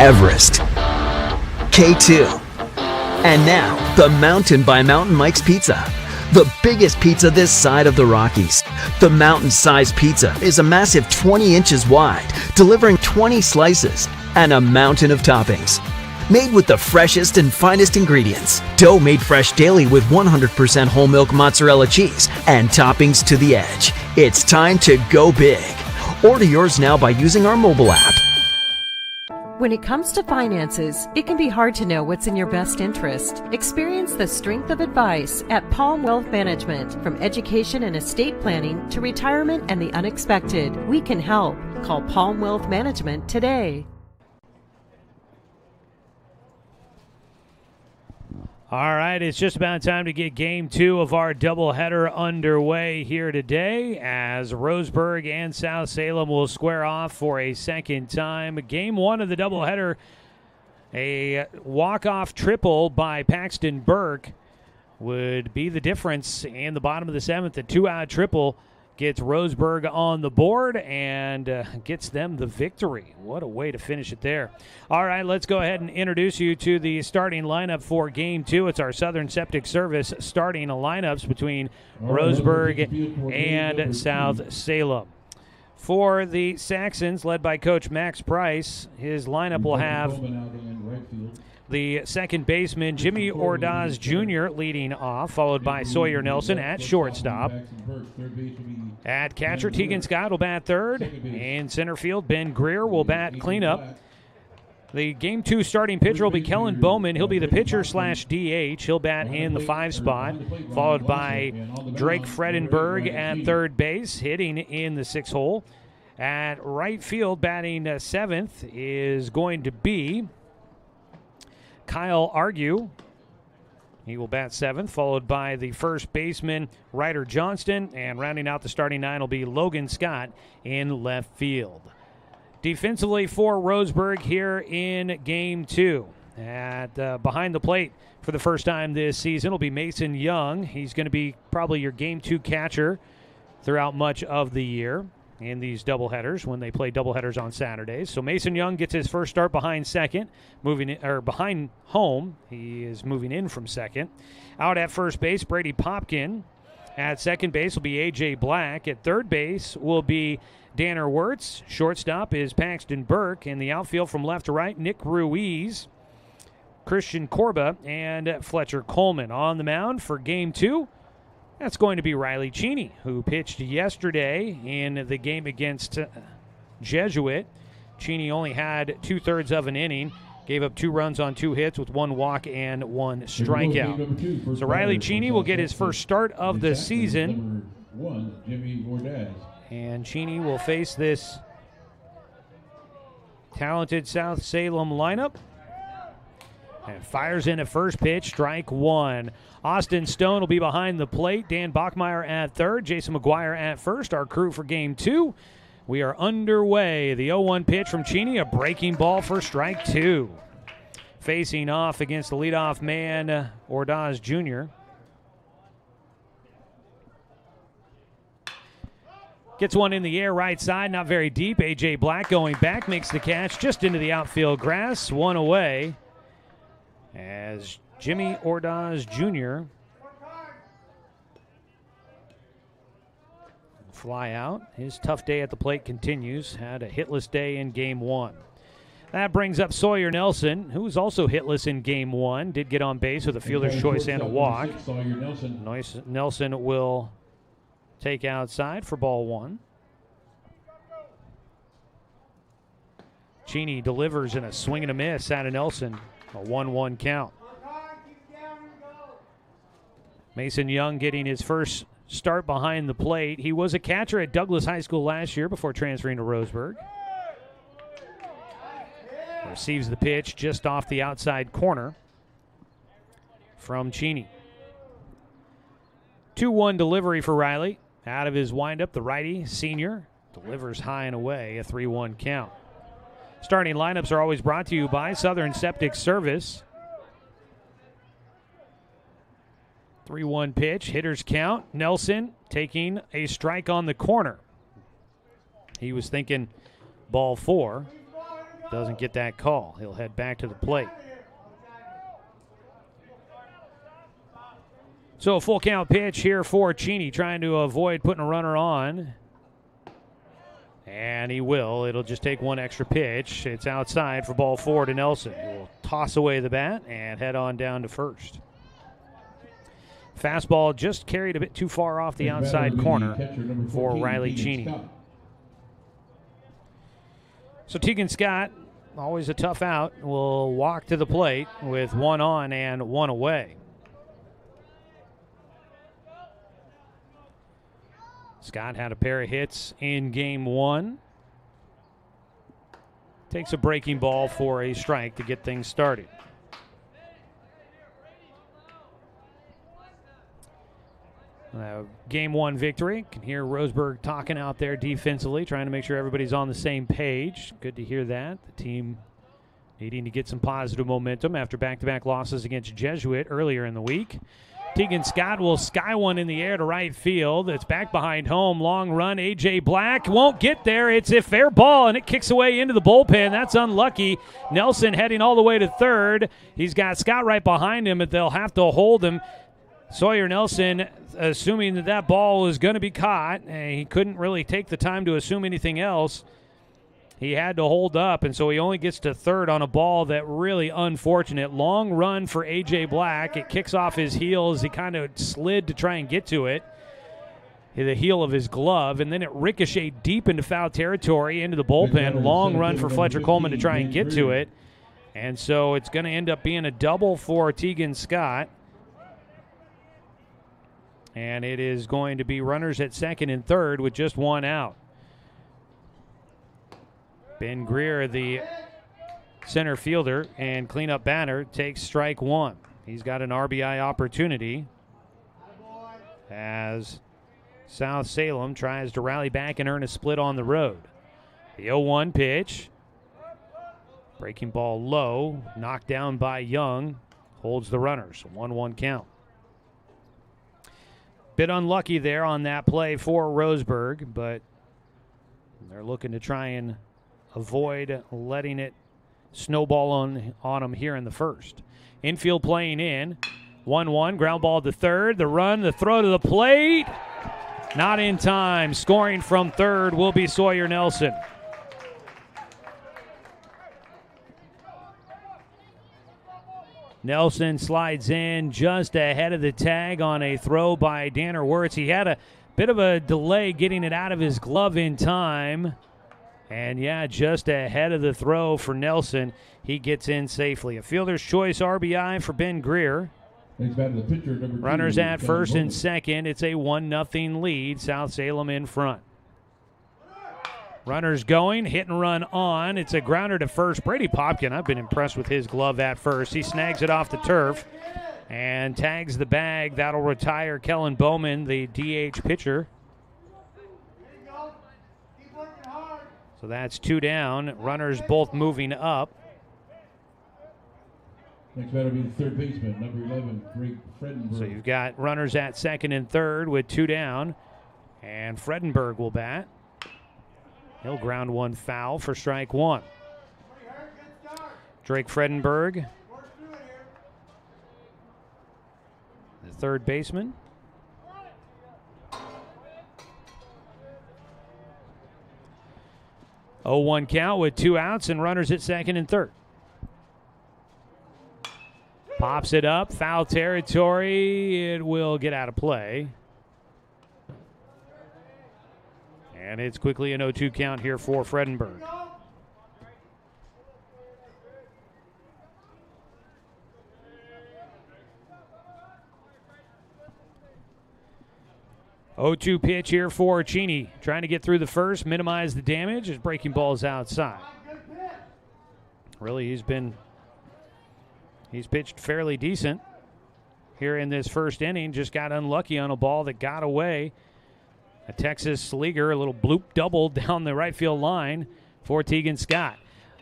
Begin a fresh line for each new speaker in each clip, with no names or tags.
Everest, K2, and now the Mountain by Mountain Mike's Pizza. The biggest pizza this side of the Rockies. The mountain-sized pizza is a massive 20 inches wide, delivering 20 slices and a mountain of toppings. Made with the freshest and finest ingredients. Dough made fresh daily with 100% whole milk mozzarella cheese and toppings to the edge. It's time to go big. Order yours now by using our mobile app.
When it comes to finances, it can be hard to know what's in your best interest. Experience the strength of advice at Palm Wealth Management. From education and estate planning to retirement and the unexpected, we can help. Call Palm Wealth Management today.
All right, it's just about time to get Game 2 of our doubleheader underway here today as Roseburg and South Salem will square off for a second time. Game 1 of the doubleheader, a walk-off triple by Paxton Burke would be the difference in the bottom of the 7th. A 2-out triple gets Roseburg on the board and gets them the victory. What a way to finish it there. All right, let's go ahead and introduce you to the starting lineup for Game 2. It's our Southern Septic Service starting lineups between Roseburg and South Salem. For the Saxons, led by Coach Max Price, his lineup will have the second baseman, Jimmy Ordaz Jr., leading off, followed by Sawyer Nelson at shortstop. At catcher, Tegan Scott will bat third. In center field, Ben Greer will bat cleanup. The Game 2 starting pitcher will be Kellen Bowman. He'll be the pitcher/DH. He'll bat in the 5 spot, followed by Drake Fredenberg at third base, hitting in the 6 hole. At right field, batting 7th, is going to be Kyle Argue. He will bat 7th, followed by the first baseman, Ryder Johnston, and rounding out the starting 9 will be Logan Scott in left field. Defensively for Roseburg here in Game 2. At behind the plate for the first time this season will be Mason Young. He's going to be probably your Game 2 catcher throughout much of the year in these doubleheaders when they play doubleheaders on Saturdays. So Mason Young gets his first start behind second, behind home. He is moving in from second. Out at first base, Brady Popkin. At second base will be A.J. Black. At third base will be Danner Wirtz. Shortstop is Paxton Burke. In the outfield from left to right, Nick Ruiz, Christian Corba, and Fletcher Coleman. On the mound for Game 2, that's going to be Riley Cheney, who pitched yesterday in the game against Jesuit. Cheney only had 2/3 of an inning, gave up 2 runs on 2 hits with 1 walk and 1 strikeout. So Riley Cheney will get his first start of the season. And Cheney will face this talented South Salem lineup. And fires in at first pitch, strike 1. Austin Stone will be behind the plate. Dan Bachmeyer at third. Jason McGuire at first. Our crew for Game 2. We are underway. The 0-1 pitch from Cheney, a breaking ball for strike 2. Facing off against the leadoff man, Ordaz Jr. Gets one in the air right side, not very deep. A.J. Black going back, makes the catch just into the outfield grass. 1 away as Jimmy Ordaz Jr. fly out. His tough day at the plate continues. Had a hitless day in Game 1. That brings up Sawyer Nelson, who was also hitless in Game 1. Did get on base with a fielder's choice and a walk. Nelson will take outside for ball 1. Cheney delivers in a swing and a miss out of Nelson. A 1-1 count. Mason Young getting his first start behind the plate. He was a catcher at Douglas High School last year before transferring to Roseburg. Receives the pitch just off the outside corner from Cheney. 2-1 delivery for Riley. Out of his windup, the righty, senior, delivers high and away, a 3-1 count. Starting lineups are always brought to you by Southern Septic Service. 3-1 pitch, hitters count. Nelson taking a strike on the corner. He was thinking ball 4. doesn't get that call. He'll head back to the plate. So a full count pitch here for Cheney, trying to avoid putting a runner on. And he will. It'll just take one extra pitch. It's outside for ball 4 to Nelson. He will toss away the bat and head on down to first. Fastball just carried a bit too far off the outside corner for Riley Cheney. So Tegan Scott, always a tough out, will walk to the plate with one on and one away. Scott had a pair of hits in game 1. Takes a breaking ball for a strike to get things started. Game 1 victory. Can hear Roseburg talking out there defensively, trying to make sure everybody's on the same page. Good to hear that. The team needing to get some positive momentum after back-to-back losses against Jesuit earlier in the week. Tegan Scott will sky one in the air to right field. It's back behind home. Long run. A.J. Black won't get there. It's a fair ball, and it kicks away into the bullpen. That's unlucky. Nelson heading all the way to third. He's got Scott right behind him, but they'll have to hold him. Sawyer Nelson, assuming that that ball was going to be caught, and he couldn't really take the time to assume anything else. He had to hold up, and so he only gets to third on a ball that really unfortunate. Long run for A.J. Black. It kicks off his heels. He kind of slid to try and get to it, the heel of his glove, and then it ricocheted deep into foul territory, into the bullpen. Long run for Fletcher Coleman to try and get to it, and so it's going to end up being a double for Tegan Scott. And it is going to be runners at second and third with just one out. Ben Greer, the center fielder and cleanup batter, takes strike one. He's got an RBI opportunity as South Salem tries to rally back and earn a split on the road. The 0-1 pitch. Breaking ball low, knocked down by Young, holds the runners. 1-1 count. Bit unlucky there on that play for Roseburg, but they're looking to try and avoid letting it snowball on them here in the first. Infield playing in. 1-1, ground ball to third. The run, the throw to the plate. Not in time. Scoring from third will be Sawyer Nelson. Nelson slides in just ahead of the tag on a throw by Danner Wirtz. He had a bit of a delay getting it out of his glove in time. And, yeah, just ahead of the throw for Nelson. He gets in safely. A fielder's choice RBI for Ben Greer. Runners at first and second. It's a 1-0 lead. South Salem in front. Runners going, hit and run on. It's a grounder to first. Brady Popkin, I've been impressed with his glove at first. He snags it off the turf and tags the bag. That'll retire Kellen Bowman, the DH pitcher. So that's two down. Runners both moving up.
Next batter will be the third baseman, number 11, Greg Fredenberg.
So you've got runners at second and third with two down. And Fredenberg will bat. He'll ground one foul for strike one. Drake Fredenberg, the third baseman. Oh, 1 count with two outs and runners at second and third. Pops it up, foul territory. It will get out of play. And it's quickly an 0-2 count here for Fredenberg. Oh-2 pitch here for Cheney. Trying to get through the first, minimize the damage. His breaking ball is outside. Really, he's pitched fairly decent here in this first inning. Just got unlucky on a ball that got away. A Texas leaguer, a little bloop double down the right field line for Tegan Scott.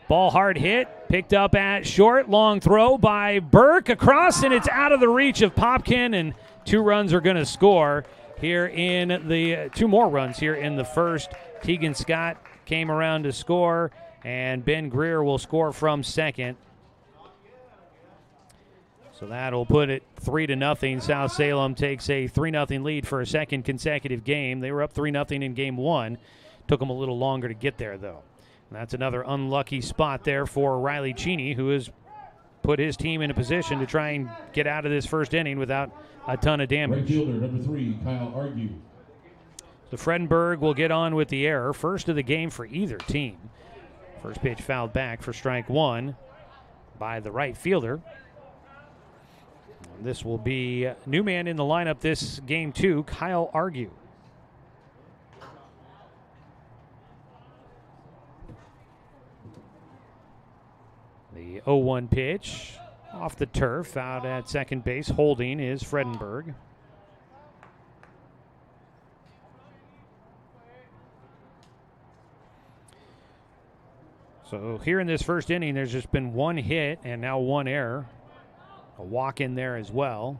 Ball hard hit, picked up at short. Long throw by Burke across, and it's out of the reach of Popkin, and 2 runs are going to score here in the 2 more runs here in the first. Tegan Scott came around to score, and Ben Greer will score from second. So that'll put it 3-0. South Salem takes a 3-0 lead for a second consecutive game. They were up 3-0 in game one. Took them a little longer to get there, though. And that's another unlucky spot there for Riley Cheney, who has put his team in a position to try and get out of this first inning without a ton of damage.
Right fielder, number 3, Kyle Argue.
So Fredenberg will get on with the error. First of the game for either team. First pitch fouled back for strike one by the right fielder. This will be new man in the lineup this game two, Kyle Argue. The 0-1 pitch off the turf out at second base. Holding is Fredenberg. So here in this first inning, there's just been one hit and now one error. A walk in there as well.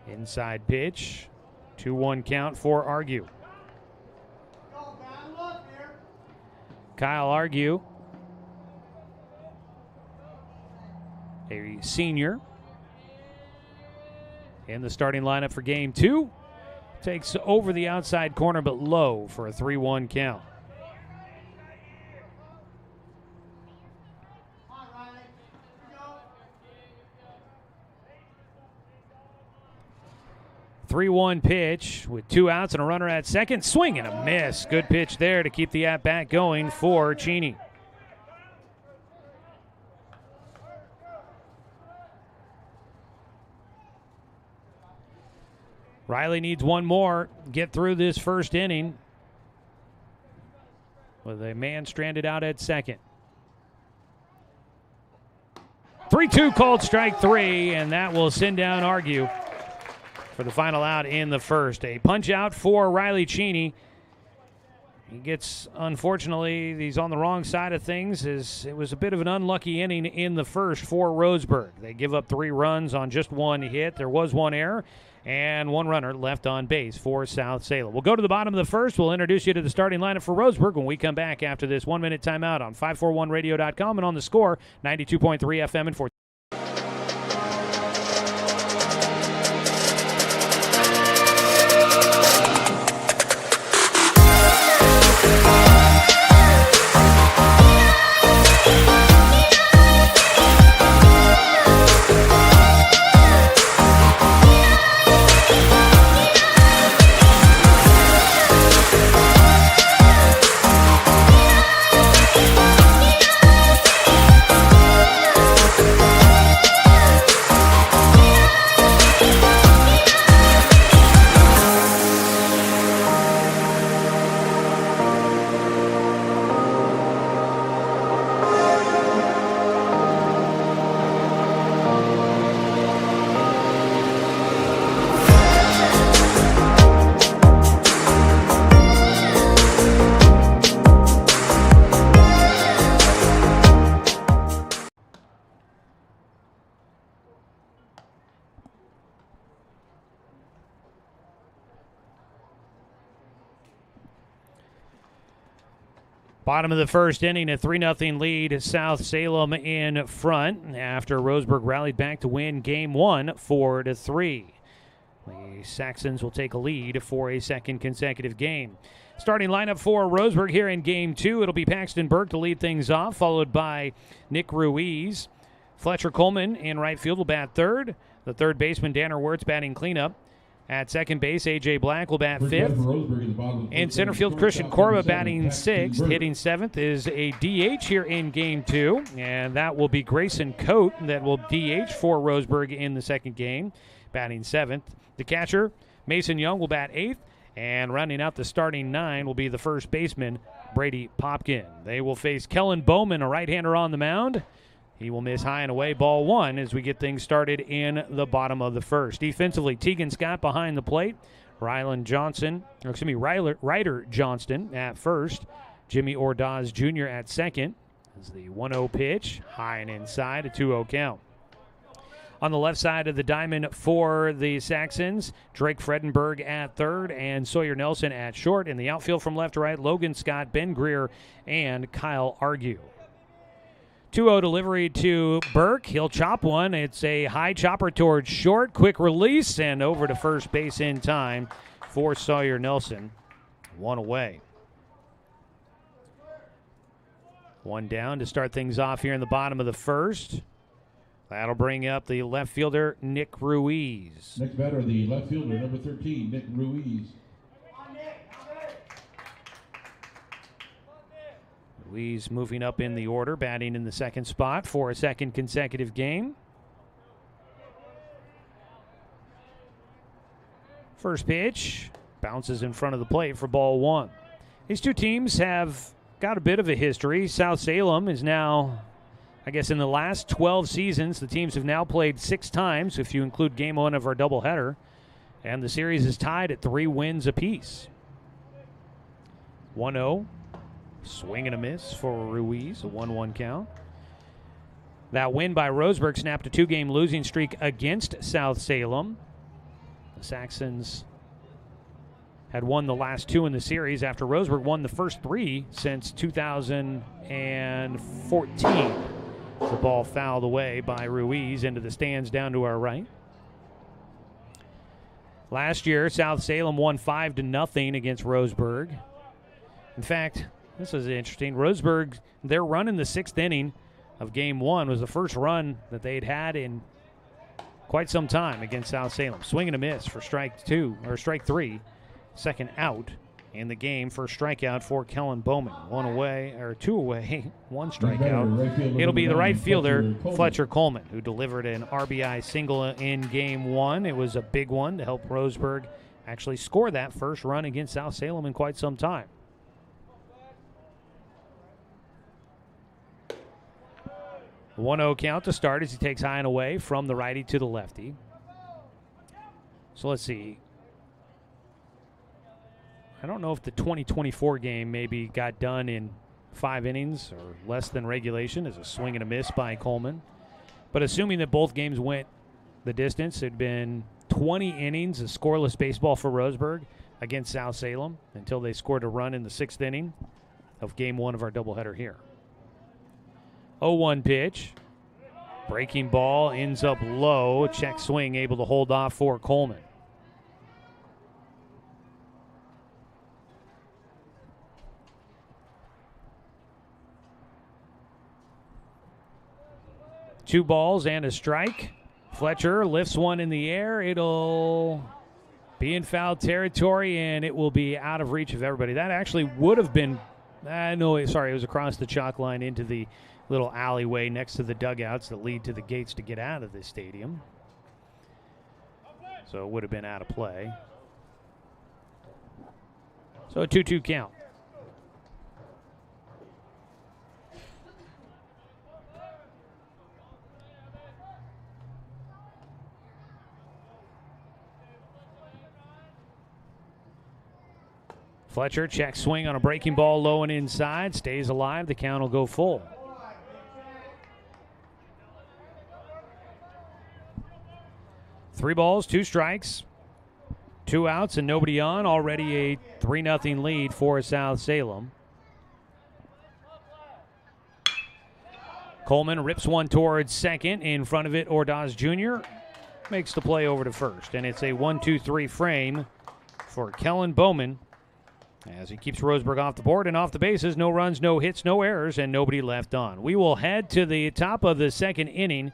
Inside pitch. 2-1 count for Argue. Kyle Argue, a senior, in the starting lineup for game two. Takes over the outside corner but low for a 3-1 count. Three-one pitch with 2 outs and a runner at second. Swing and a miss. Good pitch there to keep the at-bat going for Cheney. Riley needs one more. Get through this first inning with a man stranded out at second. 3-2 called strike three, and that will send down Argue for the final out in the first. A punch out for Riley Cheney. He gets, unfortunately, he's on the wrong side of things, as it was a bit of an unlucky inning in the first for Roseburg. They give up 3 runs on just 1 hit. There was 1 error and 1 runner left on base for South Salem. We'll go to the bottom of the first. We'll introduce you to the starting lineup for Roseburg when we come back after this 1-minute timeout on 541radio.com and on the Score, 92.3 FM and 14. Bottom of the first inning, a 3-0 lead. South Salem in front after Roseburg rallied back to win game one 4-3. The Saxons will take a lead for a second consecutive game. Starting lineup for Roseburg here in game two. It'll be Paxton Burke to lead things off, followed by Nick Ruiz. Fletcher Coleman in right field will bat third. The third baseman, Danner Wirtz, batting cleanup. At second base, A.J. Black will bat fifth. In center field, Christian Corba batting sixth. Hitting seventh is a DH here in game two, and that will be Grayson Coate that will DH for Roseburg in the second game, batting seventh. The catcher, Mason Young, will bat eighth, and rounding out the starting 9 will be the first baseman, Brady Popkin. They will face Kellen Bowman, a right-hander on the mound. He will miss high and away, ball 1, as we get things started in the bottom of the first. Defensively, Tegan Scott behind the plate. Ryder Johnston at first. Jimmy Ordaz Jr. at second. As the 1-0 pitch, high and inside, a 2-0 count. On the left side of the diamond for the Saxons, Drake Fredenberg at third and Sawyer Nelson at short. In the outfield from left to right, Logan Scott, Ben Greer, and Kyle Argue. 2-0 delivery to Burke. He'll chop one. It's a high chopper towards short. Quick release and over to first base in time for Sawyer Nelson. One away. One down to start things off here in the bottom of the first. That'll bring up the left fielder, Nick Ruiz.
Next batter, the left fielder, number 13, Nick Ruiz.
Ruiz moving up in the order, batting in the second spot for a second consecutive game. First pitch bounces in front of the plate for ball one. These two teams have got a bit of a history. South Salem is now, I guess in the last 12 seasons, the teams have now played 6 times, if you include game one of our doubleheader. And the series is tied at 3 wins apiece. 1-0. Swing and a miss for Ruiz, a 1-1 count. That win by Roseburg snapped a 2-game losing streak against South Salem. The Saxons had won the last 2 in the series after Roseburg won the first 3 since 2014. The ball fouled away by Ruiz into the stands down to our right. Last year, South Salem won 5-0 against Roseburg. In fact, this is interesting. Roseburg, their run in the 6th inning of game 1 was the first run that they'd had in quite some time against South Salem. Swing and a miss for strike 3. Second out in the game. First strikeout for Kellen Bowman. 2 away, 1 strikeout. It'll be the right fielder, Fletcher Coleman, who delivered an RBI single in game 1. It was a big one to help Roseburg actually score that first run against South Salem in quite some time. 1-0 count to start as he takes high and away from the righty to the lefty. So let's see. I don't know if the 2024 game maybe got done in 5 innings or less than regulation as a swing and a miss by Coleman. But assuming that both games went the distance, it had been 20 innings of scoreless baseball for Roseburg against South Salem until they scored a run in the 6th inning of game 1 of our doubleheader here. 0-1 pitch. Breaking ball ends up low. Check swing able to hold off for Coleman. Two balls and a strike. Fletcher lifts one in the air. It'll be in foul territory, and it will be out of reach of everybody. That actually would have been, it was across the chalk line into the little alleyway next to the dugouts that lead to the gates to get out of this stadium. So it would have been out of play. So a 2-2 count. Fletcher check swing on a breaking ball low and inside. Stays alive. The count will go full. Three balls, 2 strikes, 2 outs, and nobody on. Already a 3-0 lead for South Salem. Coleman rips one towards second. In front of it, Ordaz Jr. makes the play over to first. And it's a 1-2-3 frame for Kellen Bowman as he keeps Roseburg off the board and off the bases. No runs, no hits, no errors, and nobody left on. We will head to the top of the 2nd inning.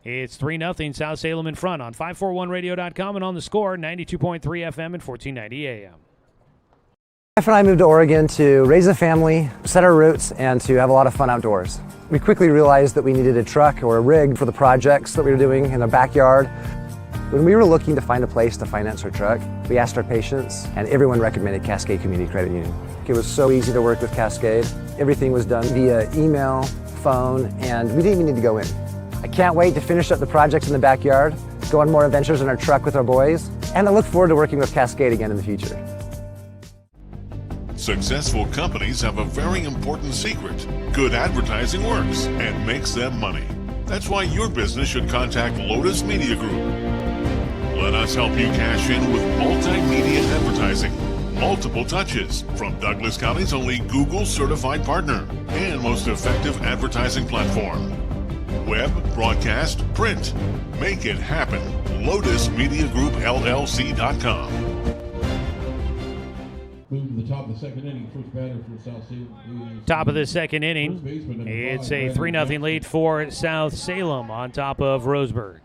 It's 3-0 South Salem in front on 541radio.com and on the Score, 92.3 FM and 1490 AM.
My wife and I moved to Oregon to raise a family, set our roots, and to have a lot of fun outdoors. We quickly realized that we needed a truck or a rig for the projects that we were doing in our backyard. When we were looking to find a place to finance our truck, we asked our patients, and everyone recommended Cascade Community Credit Union. It was so easy to work with Cascade. Everything was done via email, phone, and we didn't even need to go in. I can't wait to finish up the projects in the backyard, go on more adventures in our truck with our boys, and I look forward to working with Cascade again in the future.
Successful companies have a very important secret. Good advertising works and makes them money. That's why your business should contact Lotus Media Group. Let us help you cash in with multimedia advertising. Multiple touches from Douglas County's only Google certified partner and most effective advertising platform. Web, broadcast, print. Make it happen. LotusMediaGroupLLC.com.
Moving to the top of the second inning, first batter for South Salem.
Top of the second inning, it's a 3-0 lead for South Salem on top of Roseburg.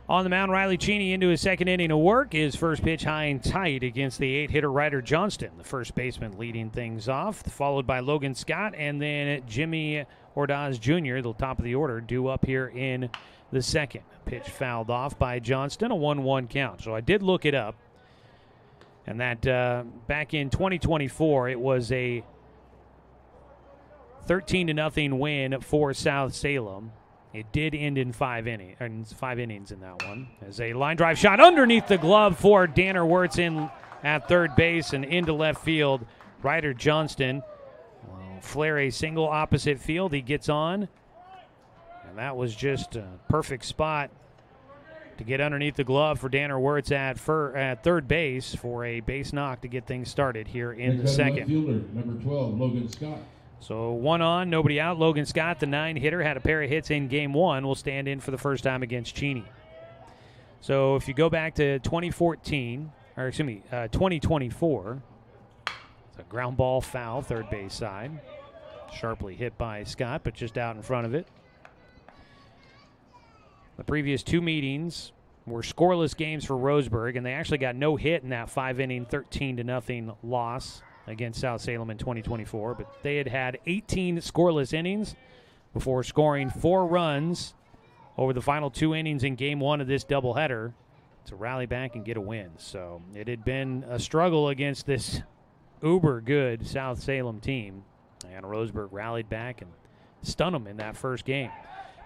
On the mound, Riley Cheney into his second inning of work. His first pitch high and tight against the 8-hitter Ryder Johnston, the first baseman leading things off, followed by Logan Scott and then Jimmy Ordaz Jr., the top of the order, due up here in the second. Pitch fouled off by Johnston, a 1-1 count. So I did look it up, and that back in 2024, it was a 13-0 win for South Salem. It did end in 5 innings in that one. As a line drive shot underneath the glove for Danner Wirtz in at third base and into left field. Ryder Johnston will flare a single opposite field. He gets on, and that was just a perfect spot to get underneath the glove for Danner Wirtz at third base for a base knock to get things started here in the second.
Fielder, number 12, Logan Scott.
So 1 on, nobody out. Logan Scott, the 9-hitter, had a pair of hits in game 1, will stand in for the first time against Cheney. So if you go back to 2024, it's a ground ball foul, third base side. Sharply hit by Scott, but just out in front of it. The previous 2 meetings were scoreless games for Roseburg, and they actually got no hit in that 5-inning, 13-0 loss against South Salem in 2024, but they had 18 scoreless innings before scoring 4 runs over the final 2 innings in game 1 of this doubleheader to rally back and get a win. So it had been a struggle against this uber good South Salem team, and Roseburg rallied back and stunned them in that first game.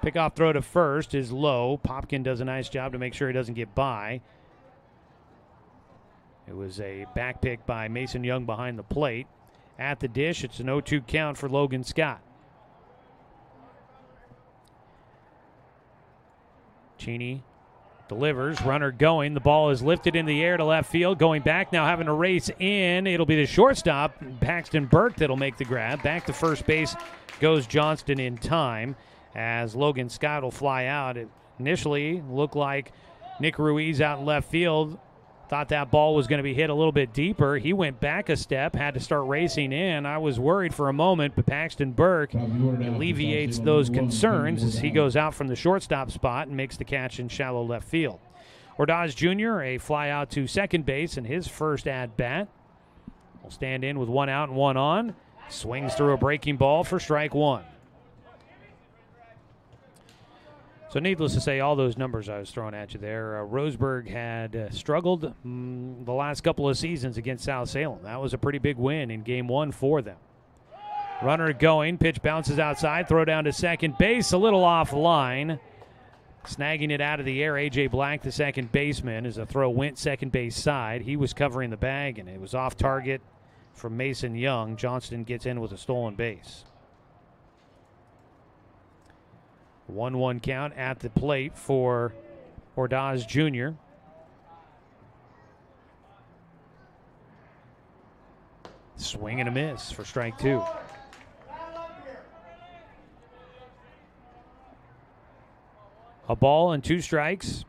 Pickoff throw to first is low. Popkin does a nice job to make sure he doesn't get by. It was a back pick by Mason Young behind the plate. At the dish, it's an 0-2 count for Logan Scott. Cheney delivers, runner going. The ball is lifted in the air to left field. Going back now, having to race in. It'll be the shortstop, Paxton Burke, that'll make the grab. Back to first base goes Johnston in time as Logan Scott will fly out. It initially looked like Nick Ruiz out in left field thought that ball was going to be hit a little bit deeper. He went back a step, had to start racing in. I was worried for a moment, but Paxton Burke alleviates those concerns as he goes out from the shortstop spot and makes the catch in shallow left field. Ordaz Jr., a fly out to second base in his first at-bat. Will stand in with 1 out and 1 on. Swings through a breaking ball for strike 1. So needless to say, all those numbers I was throwing at you there, Roseburg had struggled the last couple of seasons against South Salem. That was a pretty big win in game 1 for them. Runner going, pitch bounces outside, throw down to second base, a little offline. Snagging it out of the air, A.J. Black, the second baseman, as the throw went second base side. He was covering the bag, and it was off target from Mason Young. Johnston gets in with a stolen base. 1-1 count at the plate for Ordaz Jr. Swing and a miss for strike 2. A ball and 2 strikes.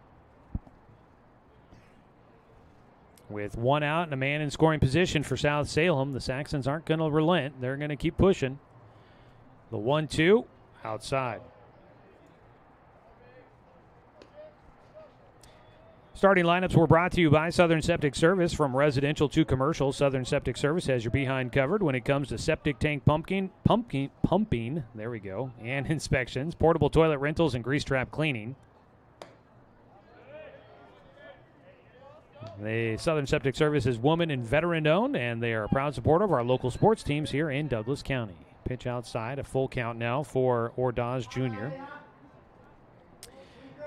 With 1 out and a man in scoring position for South Salem, the Saxons aren't going to relent. They're going to keep pushing. The 1-2 outside. Starting lineups were brought to you by Southern Septic Service. From residential to commercial, Southern Septic Service has your behind covered when it comes to septic tank pumping, there we go, and inspections, portable toilet rentals, and grease trap cleaning. The Southern Septic Service is woman and veteran owned, and they are a proud supporter of our local sports teams here in Douglas County. Pitch outside, a full count now for Ordaz Jr.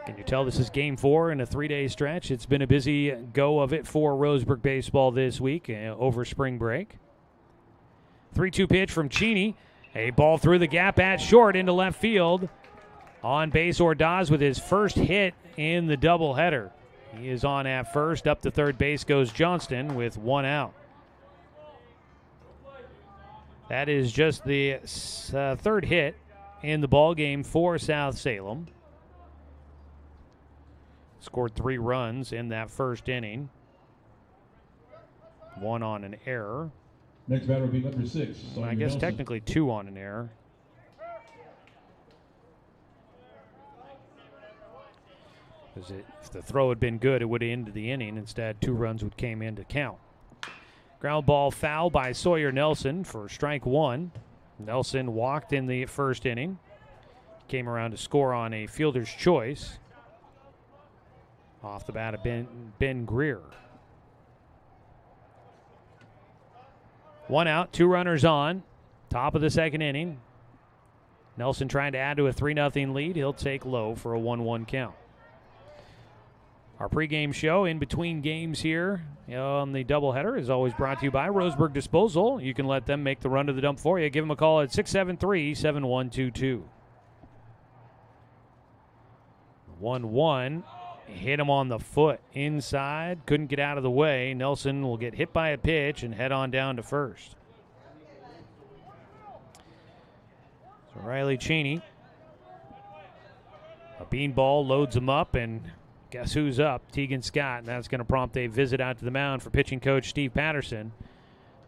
Can you tell this is game 4 in a 3-day stretch? It's been a busy go of it for Roseburg baseball this week over spring break. 3-2 pitch from Cheney. A ball through the gap at short into left field. On base, Ordaz with his first hit in the doubleheader. He is on at first. Up to third base goes Johnston with one out. That is just the third hit in the ball game for South Salem. Scored 3 runs in that first inning. 1 on an error.
Next batter will be number 6.
Well, I guess technically 2 on an error. Because if the throw had been good, it would have ended the inning. Instead, 2 runs would came in to count. Ground ball foul by Sawyer Nelson for strike 1. Nelson walked in the first inning. Came around to score on a fielder's choice. Off the bat of Ben Greer. 1 out, 2 runners on. Top of the second inning. Nelson trying to add to a 3-0 lead. He'll take low for a 1-1 count. Our pregame show in between games here on the doubleheader is always brought to you by Roseburg Disposal. You can let them make the run to the dump for you. Give them a call at 673-7122. 1-1. Hit him on the foot. Inside. Couldn't get out of the way. Nelson will get hit by a pitch and head on down to first. So Riley Cheney. A beanball loads him up, and guess who's up? Tegan Scott, and that's going to prompt a visit out to the mound for pitching coach Steve Patterson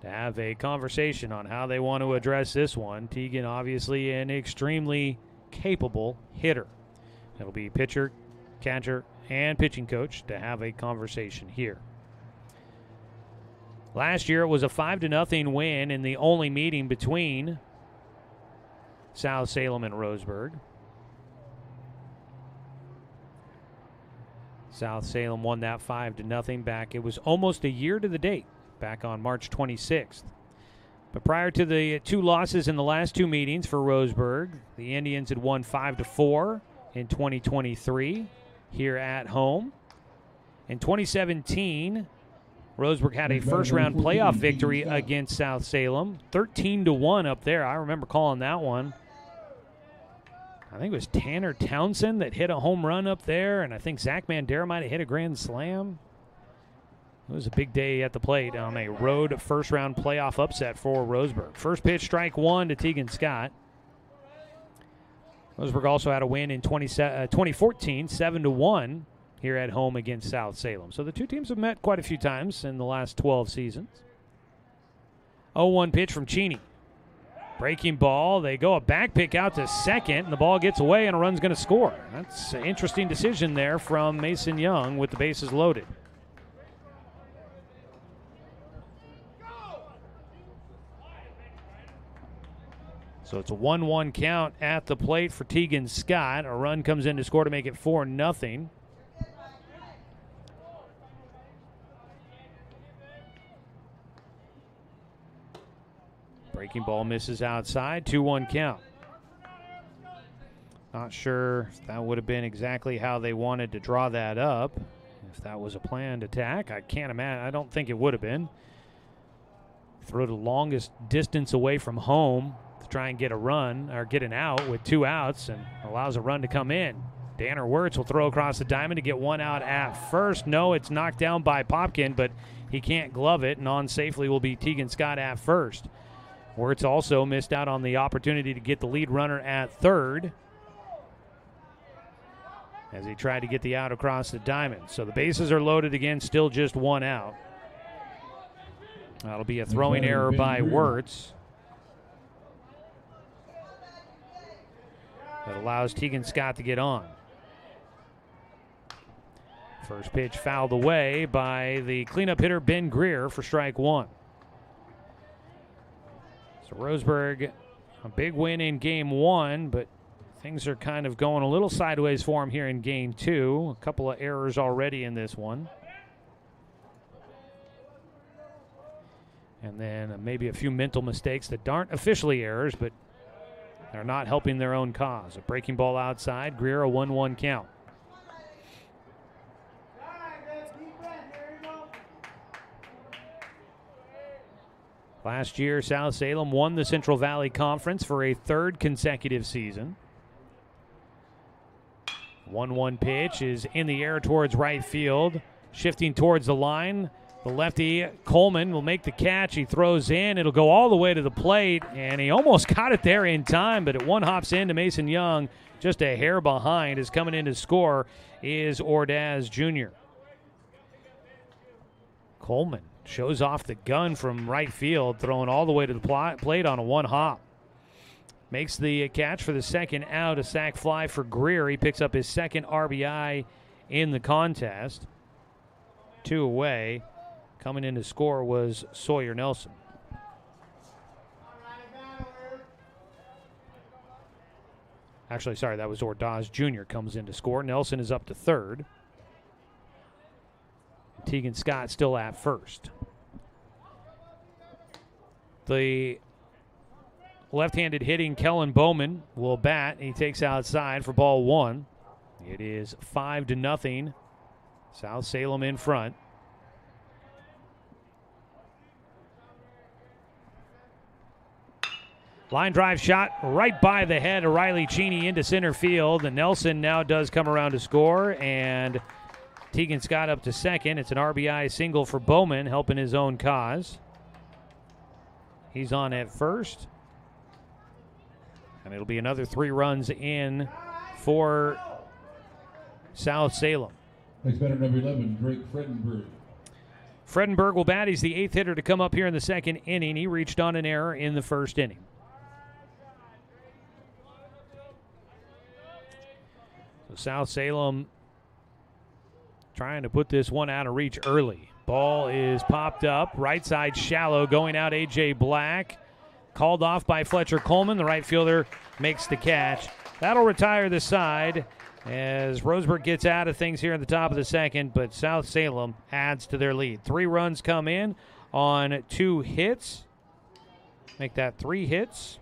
to have a conversation on how they want to address this one. Tegan, obviously an extremely capable hitter. It'll be pitcher, catcher, and pitching coach to have a conversation here. Last year it was a 5-0 win in the only meeting between South Salem and Roseburg. South Salem won that 5-0 back. It was almost a year to the date, back on March 26th. But prior to the 2 losses in the last 2 meetings for Roseburg, the Indians had won 5-4 in 2023 here at home. In 2017, Roseburg had a first-round playoff victory against South Salem, 13-1 up there. I remember calling that one. I think it was Tanner Townsend that hit a home run up there, and I think Zach Mandera might have hit a grand slam. It was a big day at the plate on a road first-round playoff upset for Roseburg. First pitch, strike 1 to Tegan Scott. Roseburg also had a win in 2014, 7-1 here at home against South Salem. So the two teams have met quite a few times in the last 12 seasons. 0-1 pitch from Cheney. Breaking ball. They go a back pick out to second, and the ball gets away, and a run's going to score. That's an interesting decision there from Mason Young with the bases loaded. So it's a 1-1 count at the plate for Tegan Scott. A run comes in to score to make it 4-0. Breaking ball misses outside, 2-1 count. Not sure if that would have been exactly how they wanted to draw that up. If that was a planned attack, I can't imagine. I don't think it would have been. Throw the longest distance away from home to try and get a run or get an out with 2 outs and allows a run to come in. Danner Wirtz will throw across the diamond to get 1 out at first. No, it's knocked down by Popkin, but he can't glove it, and on safely will be Tegan Scott at first. Wirtz also missed out on the opportunity to get the lead runner at third as he tried to get the out across the diamond. So the bases are loaded again, still just 1 out. That'll be a throwing error by Wirtz. That allows Tegan Scott to get on. First pitch fouled away by the cleanup hitter Ben Greer for strike 1. So Roseburg, a big win in game 1, but things are kind of going a little sideways for him here in game 2. A couple of errors already in this one. And then maybe a few mental mistakes that aren't officially errors, but they're not helping their own cause. A breaking ball outside, Greer, a 1-1 count. Last year, South Salem won the Central Valley Conference for a 3rd consecutive season. 1-1 pitch is in the air towards right field. Shifting towards the line, the lefty Coleman will make the catch. He throws in. It'll go all the way to the plate, and he almost got it there in time, but it one hops into Mason Young, just a hair behind. Is coming in to score is Ordaz Jr. Coleman shows off the gun from right field, throwing all the way to the plate on a one hop. Makes the catch for the second out, a sac fly for Greer. He picks up his second RBI in the contest. 2 away. Coming in to score was Sawyer Nelson. Actually, sorry, that was Ordaz Jr. comes in to score. Nelson is up to third. Tegan Scott still at first. The left-handed hitting Kellen Bowman will bat. He takes outside for ball 1. It is 5-0. South Salem in front. Line drive shot right by the head of Riley Cheney into center field. And Nelson now does come around to score. And Tegan Scott up to second. It's an RBI single for Bowman, helping his own cause. He's on at first. And it'll be another 3 runs in for South Salem.
Next batter, number 11, Drake Fredenberg.
Fredenberg will bat. He's the 8th hitter to come up here in the second inning. He reached on an error in the first inning. So South Salem trying to put this one out of reach early. Ball is popped up. Right side shallow. Going out A.J. Black. Called off by Fletcher Coleman. The right fielder makes the catch. That'll retire the side as Roseburg gets out of things here at the top of the second, but South Salem adds to their lead. 3 runs come in on 2 hits. Make that 3 hits.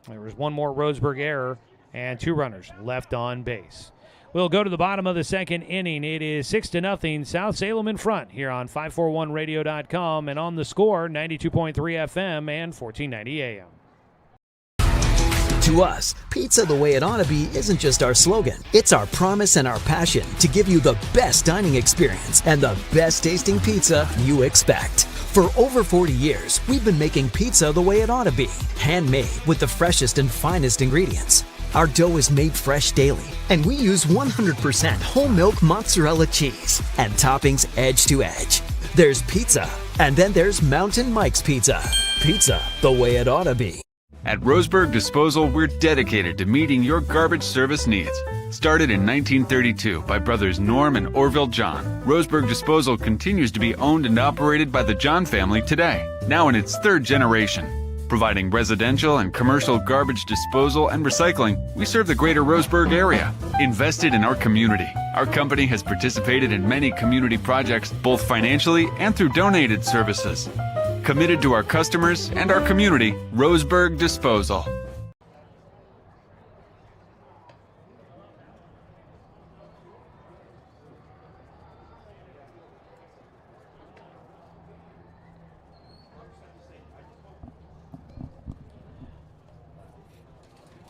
There was 1 more Roseburg error and 2 runners left on base. We'll go to the bottom of the second inning. It is 6-0, South Salem in front here on 541radio.com and on the Score, 92.3 FM and 1490 AM.
To us, pizza the way it ought to be isn't just our slogan. It's our promise and our passion to give you the best dining experience and the best tasting pizza you expect. For over 40 years, we've been making pizza the way it ought to be. Handmade with the freshest and finest ingredients. Our dough is made fresh daily, and we use 100% whole milk mozzarella cheese and toppings edge to edge. There's pizza, and then there's Mountain Mike's Pizza. Pizza the way it ought to be.
At Roseburg Disposal, we're dedicated to meeting your garbage service needs. Started in 1932 by brothers Norm and Orville John, Roseburg Disposal continues to be owned and operated by the John family today, now in its 3rd generation. Providing residential and commercial garbage disposal and recycling, we serve the greater Roseburg area. Invested in our community. Our company has participated in many community projects, both financially and through donated services. Committed to our customers and our community, Roseburg Disposal.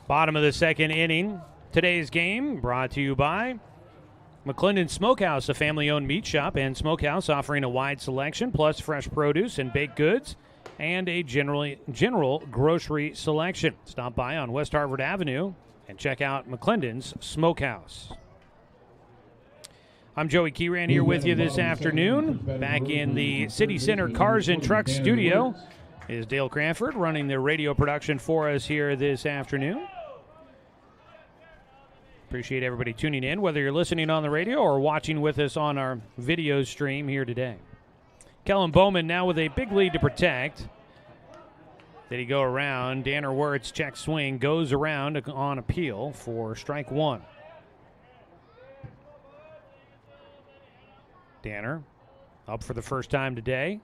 Bottom of the second inning. Today's game brought to you by McClendon Smokehouse, a family-owned meat shop and smokehouse offering a wide selection, plus fresh produce and baked goods, and a general grocery selection. Stop by on West Harvard Avenue and check out McClendon's Smokehouse. I'm Joey Keeran here with you this afternoon. Back in the City Center Cars and Trucks studio is Dale Cranford running the radio production for us here this afternoon. Appreciate everybody tuning in, whether you're listening on the radio or watching with us on our video stream here today. Kellen Bowman now with a big lead to protect. Did he go around? Danner Wirtz check swing, goes around on appeal for strike 1. Danner up for the first time today.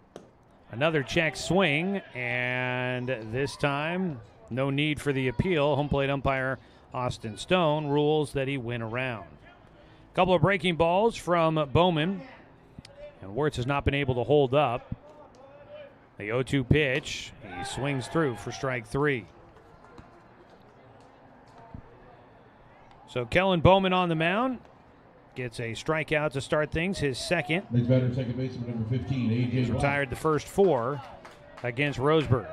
Another check swing, and this time no need for the appeal. Home plate umpire Austin Stone rules that he went around. A couple of breaking balls from Bowman, and Wirtz has not been able to hold up. The 0-2 pitch, he swings through for strike 3. So Kellen Bowman on the mound. Gets a strikeout to start things, his second.
Next batter, second baseman, number 15, A.J.
He's retired the first 4 against Roseburg.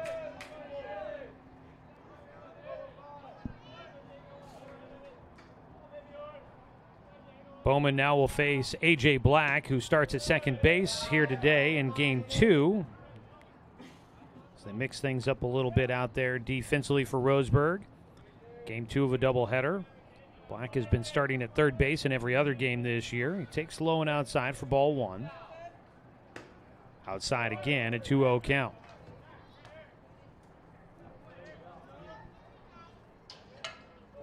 Bowman now will face A.J. Black, who starts at second base here today in Game 2. So they mix things up a little bit out there defensively for Roseburg. Game 2 of a doubleheader. Black has been starting at third base in every other game this year. He takes low and outside for ball 1. Outside again, a 2-0 count.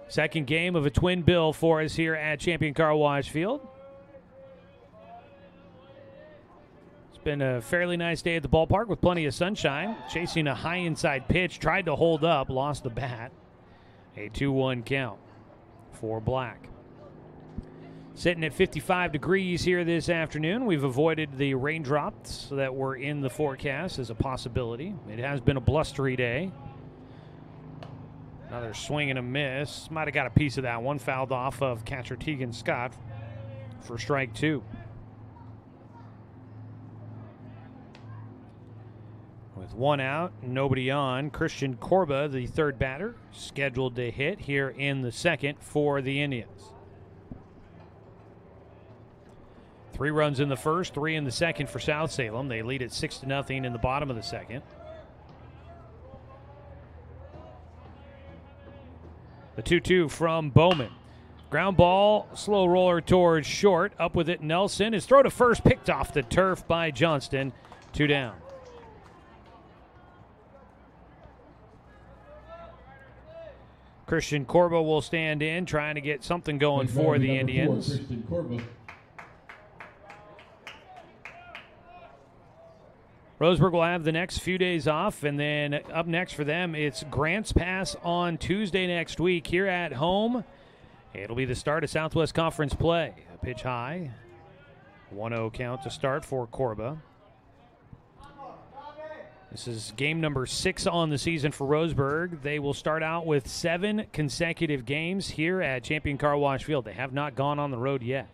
Second game of a twin bill for us here at Champion Car Wash Field. It's been a fairly nice day at the ballpark with plenty of sunshine. Chasing a high inside pitch, tried to hold up, lost the bat. A 2-1 count for Black. Sitting at 55 degrees here this afternoon. We've avoided the raindrops that were in the forecast as a possibility. It has been a blustery day. Another swing and a miss. Might have got a piece of that one. Fouled off of catcher Tegan Scott for strike 2. With 1 out, nobody on, Christian Corba, the third batter, scheduled to hit here in the second for the Indians. 3 runs in the first, 3 in the second for South Salem. They lead at 6-0 in the bottom of the second. The 2-2 from Bowman. Ground ball, slow roller towards short. Up with it, Nelson. His throw to first picked off the turf by Johnston. 2 down. Christian Corba will stand in, trying to get something going for the Indians.
Christian Corba.
Roseburg will have the next few days off, and then up next for them, it's Grants Pass on Tuesday next week here at home. It'll be the start of Southwest Conference play. A pitch high, 1-0 count to start for Corba. This is game number 6 on the season for Roseburg. They will start out with 7 consecutive games here at Champion Car Wash Field. They have not gone on the road yet.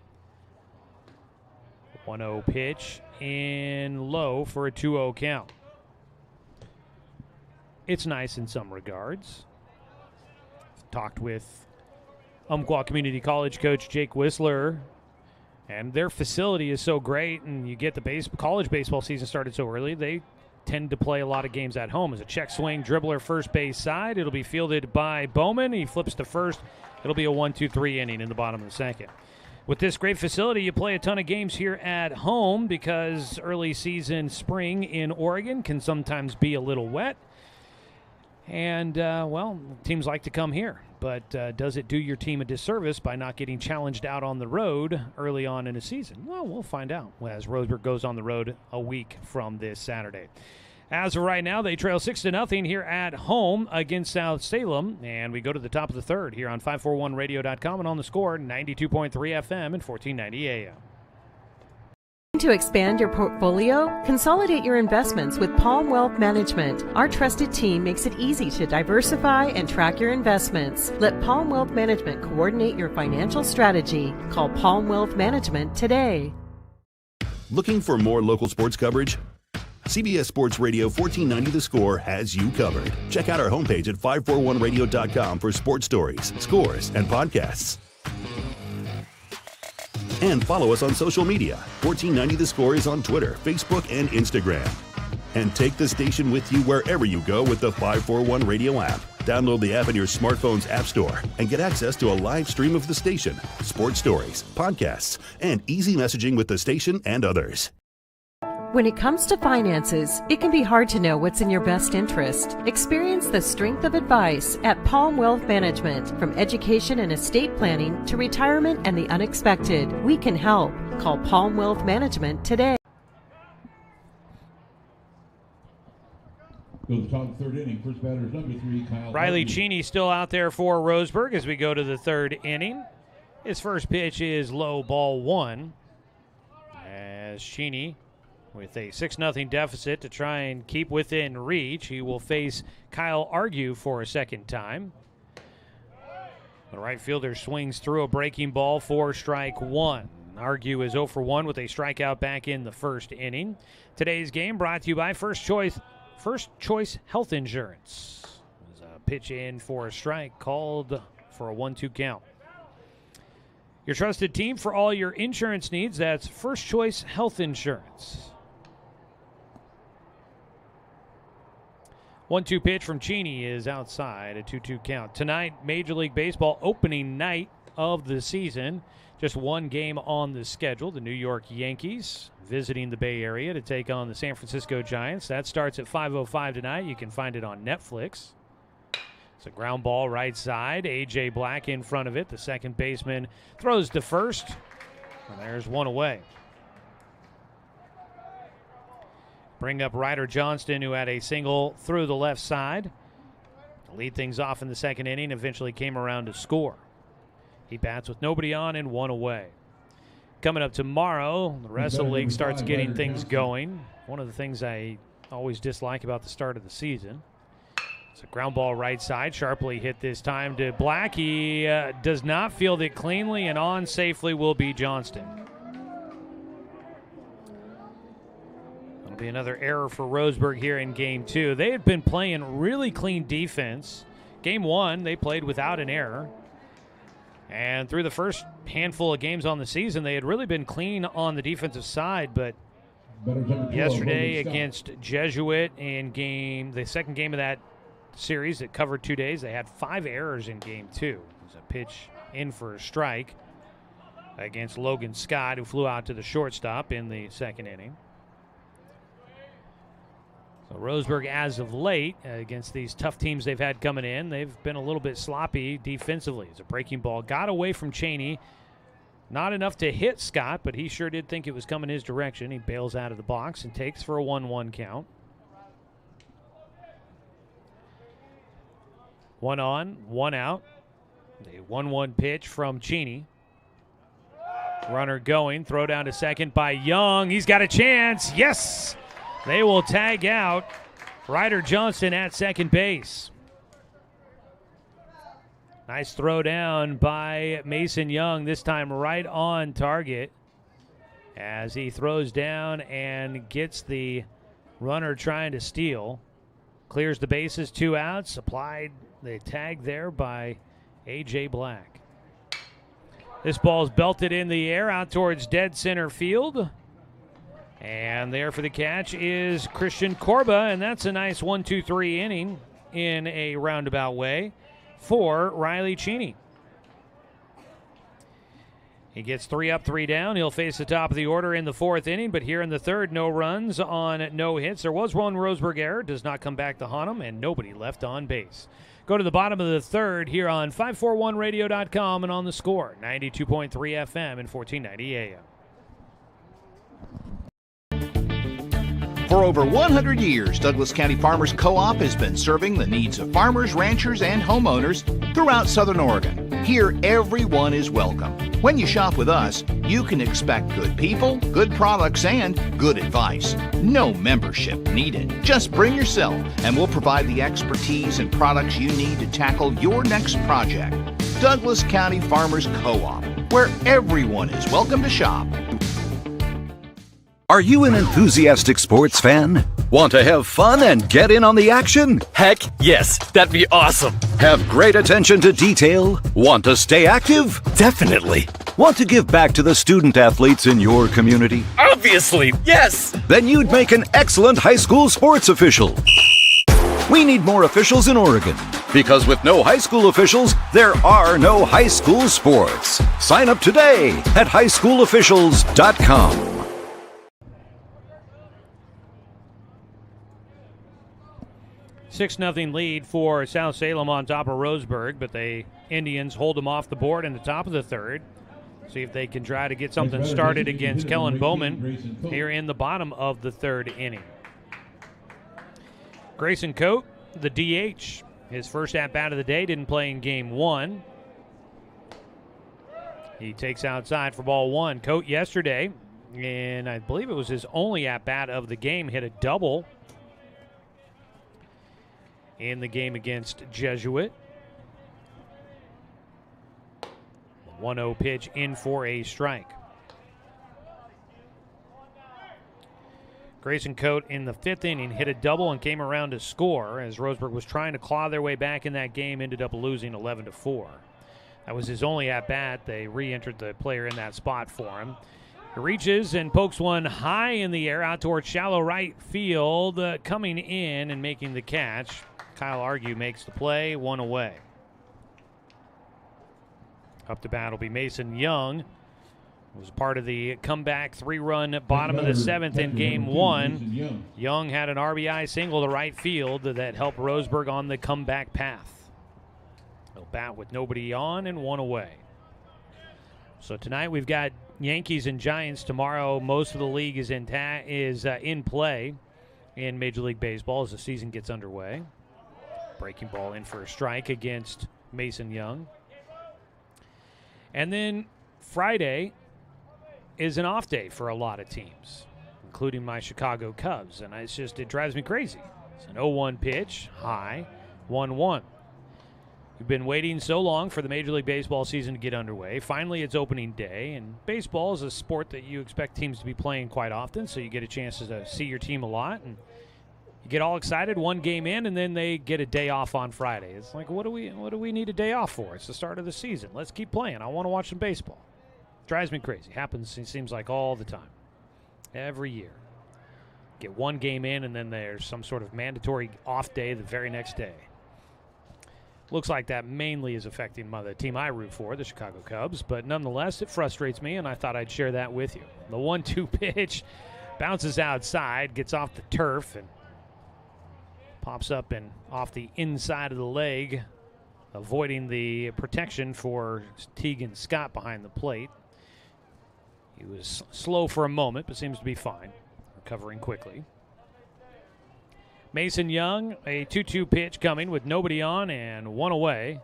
1-0 pitch in low for a 2-0 count. It's nice in some regards. Talked with Umpqua Community College coach Jake Whistler, and their facility is so great, and you get the college baseball season started so early, they tend to play a lot of games at home. As a check swing, dribbler first base side. It'll be fielded by Bowman. He flips to first. It'll be a 1-2-3 inning in the bottom of the second. With this great facility, you play a ton of games here at home because early season spring in Oregon can sometimes be a little wet. And, well, teams like to come here. But does it do your team a disservice by not getting challenged out on the road early on in a season? Well, we'll find out as Roseburg goes on the road a week from this Saturday. As of right now, they trail 6-0 here at home against South Salem. And we go to the top of the third here on 541radio.com and on the score, 92.3 FM and 1490 AM.
To expand your portfolio? Consolidate your investments with Palm Wealth Management. Our trusted team makes it easy to diversify and track your investments. Let Palm Wealth Management coordinate your financial strategy. Call Palm Wealth Management today.
Looking for more local sports coverage? CBS Sports Radio 1490 The Score has you covered. Check out our homepage at 541radio.com for sports stories, scores, and podcasts. And follow us on social media. 1490 The Score is on Twitter, Facebook, and Instagram. And take the station with you wherever you go with the 541 Radio app. Download the app in your smartphone's app store and get access to a live stream of the station, sports stories, podcasts, and easy messaging with the station and others.
When it comes to finances, it can be hard to know what's in your best interest. Experience the strength of advice at Palm Wealth Management. From education and estate planning to retirement and the unexpected, we can help. Call Palm Wealth Management today.
Go to the top of the third inning. First batter is number 3, Kyle.
Riley Cheney still out there for Roseburg as we go to the third inning. His first pitch is low, ball 1. As Cheney, with a 6-0 deficit to try and keep within reach, he will face Kyle Argue for a second time. The right fielder swings through a breaking ball for strike one. Argue is 0 for 1 with a strikeout back in the first inning. Today's game brought to you by First Choice Health Insurance. There's a pitch in for a strike called for a 1-2 count. Your trusted team for all your insurance needs, that's First Choice Health Insurance. 1-2 pitch from Cheney is outside, a 2-2 count. Tonight, Major League Baseball opening night of the season. Just one game on the schedule. The New York Yankees visiting the Bay Area to take on the San Francisco Giants. That starts at 5:05 tonight. You can find it on Netflix. It's a ground ball right side. A.J. Black in front of it. The second baseman throws to first. And there's one away. Bring up Ryder Johnston, who had a single through the left side. Lead things off in the second inning. Eventually came around to score. He bats with nobody on and one away. Coming up tomorrow, the rest of the league starts getting things going. One of the things I always dislike about the start of the season. It's a ground ball right side, sharply hit this time to Black. He does not field it cleanly, and on safely will be Johnston. That'll be another error for Roseburg here in Game 2. They had been playing really clean defense. Game 1, they played without an error. And through the first handful of games on the season, they had really been clean on the defensive side. But yesterday against Jesuit in the second game of that series that covered 2 days, they had 5 errors in Game 2. It was a pitch in for a strike against Logan Scott, who flew out to the shortstop in the second inning. So Roseburg, as of late, against these tough teams they've had coming in, they've been a little bit sloppy defensively. It's a breaking ball. Got away from Cheney. Not enough to hit Scott, but he sure did think it was coming his direction. He bails out of the box and takes for a 1-1 count. 1 on, 1 out. A 1-1 pitch from Cheney. Runner going. Throw down to second by Young. He's got a chance. Yes! They will tag out Ryder Johnston at second base. Nice throw down by Mason Young, this time right on target as he throws down and gets the runner trying to steal. Clears the bases, 2 outs. Applied the tag there by A.J. Black. This ball is belted in the air out towards dead center field. And there for the catch is Christian Corba, and that's a nice 1-2-3 inning in a roundabout way for Riley Cheney. He gets 3 up, 3 down. He'll face the top of the order in the 4th inning, but here in the 3rd, no runs on no hits. There was one Roseburg error, does not come back to haunt him, and nobody left on base. Go to the bottom of the 3rd here on 541radio.com and on the Score, 92.3 FM and 1490 AM.
For over 100 years, Douglas County Farmers Co-op has been serving the needs of farmers, ranchers, and homeowners throughout Southern Oregon. Here, everyone is welcome. When you shop with us, you can expect good people, good products, and good advice. No membership needed. Just bring yourself, and we'll provide the expertise and products you need to tackle your next project. Douglas County Farmers Co-op, where everyone is welcome to shop.
Are you an enthusiastic sports fan? Want to have fun and get in on the action?
Heck, yes, that'd be awesome.
Have great attention to detail? Want to stay active?
Definitely.
Want to give back to the student athletes in your community?
Obviously, yes.
Then you'd make an excellent high school sports official. We need more officials in Oregon, because with no high school officials, there are no high school sports. Sign up today at highschoolofficials.com.
6-0 lead for South Salem on top of Roseburg, but the Indians hold them off the board in the top of the 3rd. See if they can try to get something started against Kellen Bowman here in the bottom of the 3rd inning. Grayson Coate, the DH, his first at-bat of the day, didn't play in Game 1. He takes outside for ball 1. Coate yesterday, and I believe it was his only at-bat of the game, hit a double in the game against Jesuit. 1-0 pitch in for a strike. Grayson Coate in the 5th inning hit a double and came around to score as Roseburg was trying to claw their way back in that game, ended up losing 11-4. That was his only at-bat. They re-entered the player in that spot for him. He reaches and pokes one high in the air out towards shallow right field, coming in and making the catch. Kyle Argue makes the play, 1 away. Up to bat will be Mason Young. Was part of the comeback 3-run bottom of the 7th in Game 1. Young had an RBI single to right field that helped Roseburg on the comeback path. They'll bat with nobody on and 1 away. So tonight we've got Yankees and Giants. Tomorrow most of the league is in play in Major League Baseball as the season gets underway. Breaking ball in for a strike against Mason Young. And then Friday is an off day for a lot of teams, including my Chicago Cubs, and it drives me crazy. It's an 0-1 pitch, high, 1-1. We've been waiting so long for the Major League Baseball season to get underway. Finally, it's opening day, and baseball is a sport that you expect teams to be playing quite often, so you get a chance to see your team a lot, and you get all excited one game in, and then they get a day off on Friday. It's like, what do we need a day off for? It's the start of the season. Let's keep playing. I want to watch some baseball. Drives me crazy. Happens, it seems like, all the time. Every year. Get one game in, and then there's some sort of mandatory off day the very next day. Looks like that mainly is affecting the team I root for, the Chicago Cubs, but nonetheless, it frustrates me, and I thought I'd share that with you. The 1-2 pitch bounces outside, gets off the turf, and pops up and off the inside of the leg, avoiding the protection for Tegan Scott behind the plate. He was slow for a moment, but seems to be fine, recovering quickly. Mason Young, a 2-2 pitch coming with nobody on and 1 away.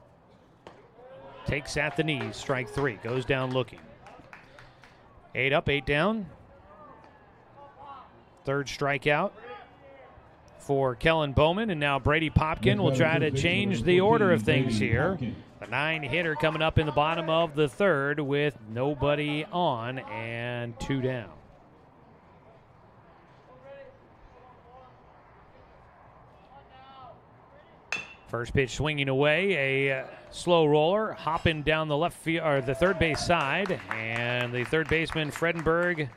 Takes at the knees, strike 3, goes down looking. 8 up, 8 down. Third strikeout for Kellen Bowman, and now Brady Popkin will try to change the order of things here. The 9-hitter coming up in the bottom of the 3rd with nobody on and 2 down. First pitch swinging away, a slow roller, hopping down the left field or the third base side, and the third baseman Fredenberg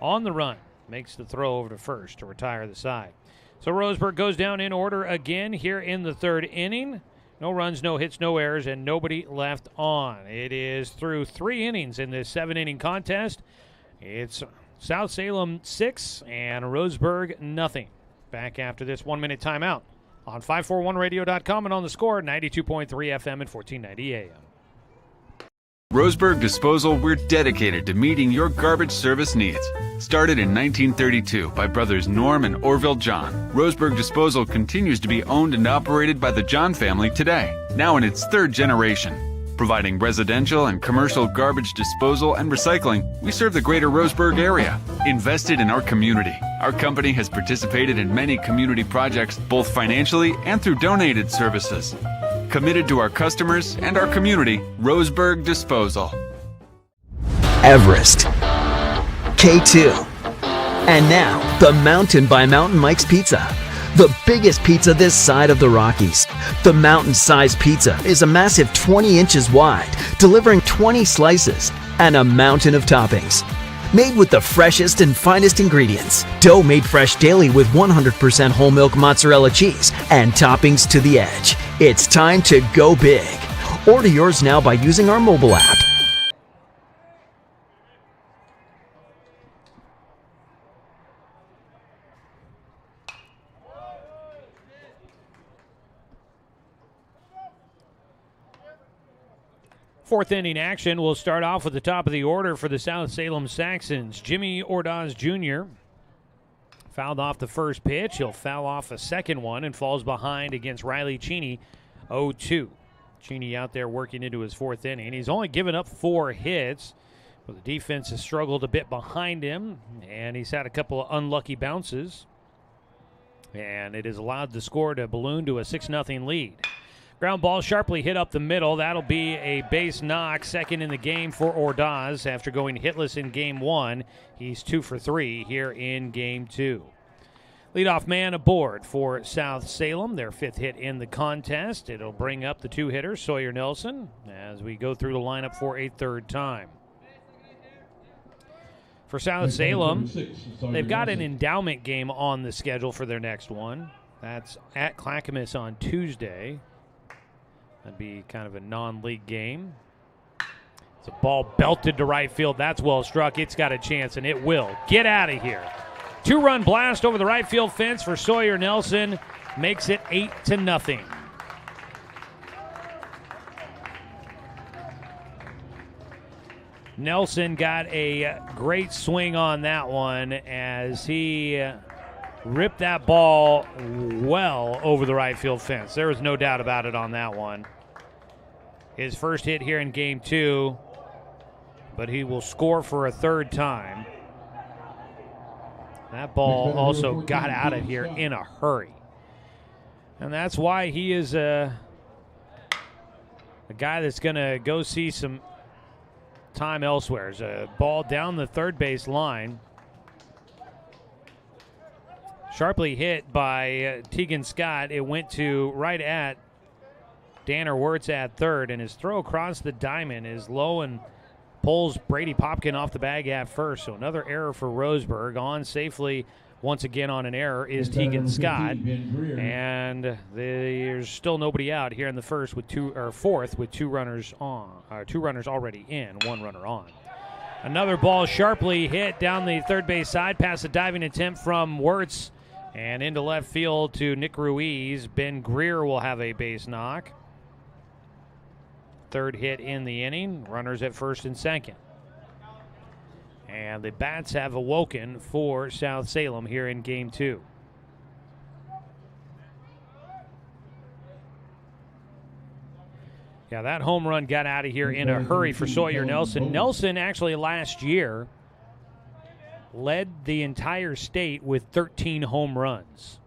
on the run makes the throw over to first to retire the side. So Roseburg goes down in order again here in the 3rd inning. No runs, no hits, no errors, and nobody left on. It is through 3 innings in this 7-inning contest. It's South Salem 6 and Roseburg nothing. Back after this 1-minute timeout on 541radio.com and on the Score, 92.3 FM and 1490 AM.
Roseburg Disposal, we're dedicated to meeting your garbage service needs. Started in 1932 by brothers Norm and Orville John, Roseburg Disposal continues to be owned and operated by the John family today, now in its 3rd generation. Providing residential and commercial garbage disposal and recycling, we serve the greater Roseburg area. Invested in our community. Our company has participated in many community projects, both financially and through donated services. Committed to our customers and our community, Roseburg Disposal.
Everest, K2, and now the Mountain by Mountain Mike's Pizza. The biggest pizza this side of the Rockies. The mountain-sized pizza is a massive 20 inches wide, delivering 20 slices and a mountain of toppings. Made with the freshest and finest ingredients. Dough made fresh daily with 100% whole milk mozzarella cheese and toppings to the edge. It's time to go big. Order yours now by using our mobile app.
Fourth inning action. We'll start off with the top of the order for the South Salem Saxons. Jimmy Ordaz Jr. fouled off the first pitch. He'll foul off a second one and falls behind against Riley Cheney, 0-2. Cheney out there working into his 4th inning. He's only given up 4 hits, but the defense has struggled a bit behind him, and he's had a couple of unlucky bounces. And it has allowed the score to balloon to a 6-0 lead. Ground ball sharply hit up the middle. That'll be a base knock, second in the game for Ordaz. After going hitless in game 1, he's 2 for 3 here in game 2. Leadoff man aboard for South Salem, their 5th hit in the contest. It'll bring up the 2 hitters, Sawyer Nelson, as we go through the lineup for a third time. For South Salem, they've got an endowment game on the schedule for their next one. That's at Clackamas on Tuesday. That'd be kind of a non-league game. It's a ball belted to right field. That's well struck. It's got a chance, and it will. Get out of here. 2-run blast over the right field fence for Sawyer Nelson. Makes it 8-0. Nelson got a great swing on that one as he ripped that ball well over the right field fence. There was no doubt about it on that one. His first hit here in game 2, but he will score for a third time. That ball also got out of here in a hurry. And that's why he is a guy that's going to go see some time elsewhere. There's a ball down the third base line. Sharply hit by Tegan Scott. It went to right at Danner Wirtz at third, and his throw across the diamond is low and pulls Brady Popkin off the bag at first. So another error for Roseburg. On safely once again on an error is Tegan Scott, and there's still nobody out here in the fourth with 2 runners on, 2 runners already in, 1 runner on. Another ball sharply hit down the third base side past a diving attempt from Wirtz and into left field to Nick Ruiz. Ben Greer will have a base knock. Third hit in the inning. Runners at first and second. And the bats have awoken for South Salem here in game 2. Yeah, that home run got out of here in a hurry for Sawyer Nelson. Nelson actually last year led the entire state with 13 home runs.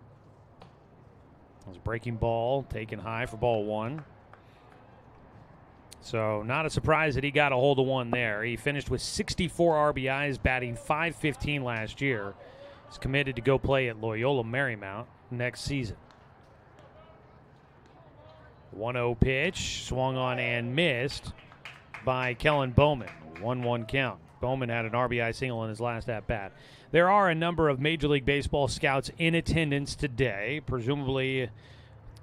It was a breaking ball taken high for ball 1. So not a surprise that he got a hold of one there. He finished with 64 RBIs, batting .515 last year. He's committed to go play at Loyola Marymount next season. 1-0 pitch, swung on and missed by Kellen Bowman. 1-1 count. Bowman had an RBI single in his last at-bat. There are a number of Major League Baseball scouts in attendance today, presumably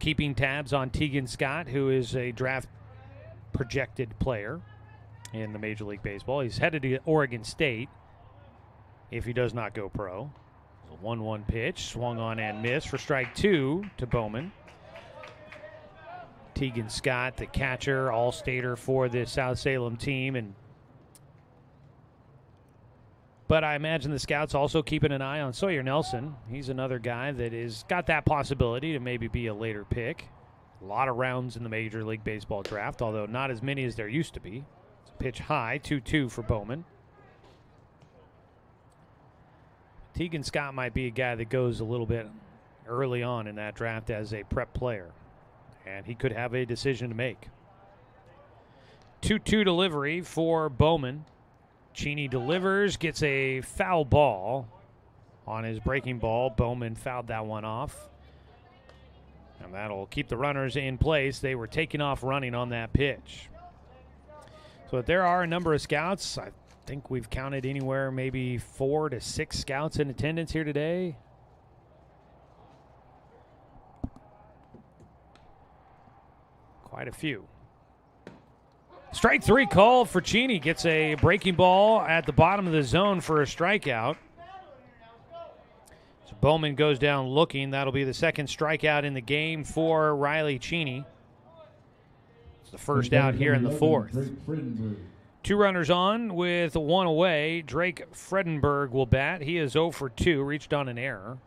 keeping tabs on Tegan Scott, who is a draft projected player in the Major League Baseball. He's headed to Oregon State if he does not go pro. A 1-1 pitch, swung on and missed for strike 2 to Bowman. Tegan Scott, the catcher, all-stater for the South Salem team, but I imagine the scouts also keeping an eye on Sawyer Nelson. He's another guy that is got that possibility to maybe be a later pick. A lot of rounds in the Major League Baseball draft, although not as many as there used to be. It's a pitch high, 2-2 for Bowman. Tegan Scott might be a guy that goes a little bit early on in that draft as a prep player, and he could have a decision to make. 2-2 delivery for Bowman. Cheney delivers, gets a foul ball on his breaking ball. Bowman fouled that one off. And that'll keep the runners in place. They were taking off running on that pitch. So there are a number of scouts. I think we've counted anywhere maybe 4 to 6 scouts in attendance here today. Quite a few. Strike 3 called for Cheney. Gets a breaking ball at the bottom of the zone for a strikeout. So Bowman goes down looking. That'll be the second strikeout in the game for Riley Cheney. It's the first out here in the fourth. 2 runners on with 1 away. Drake Fredenberg will bat. He is 0 for 2, reached on an error.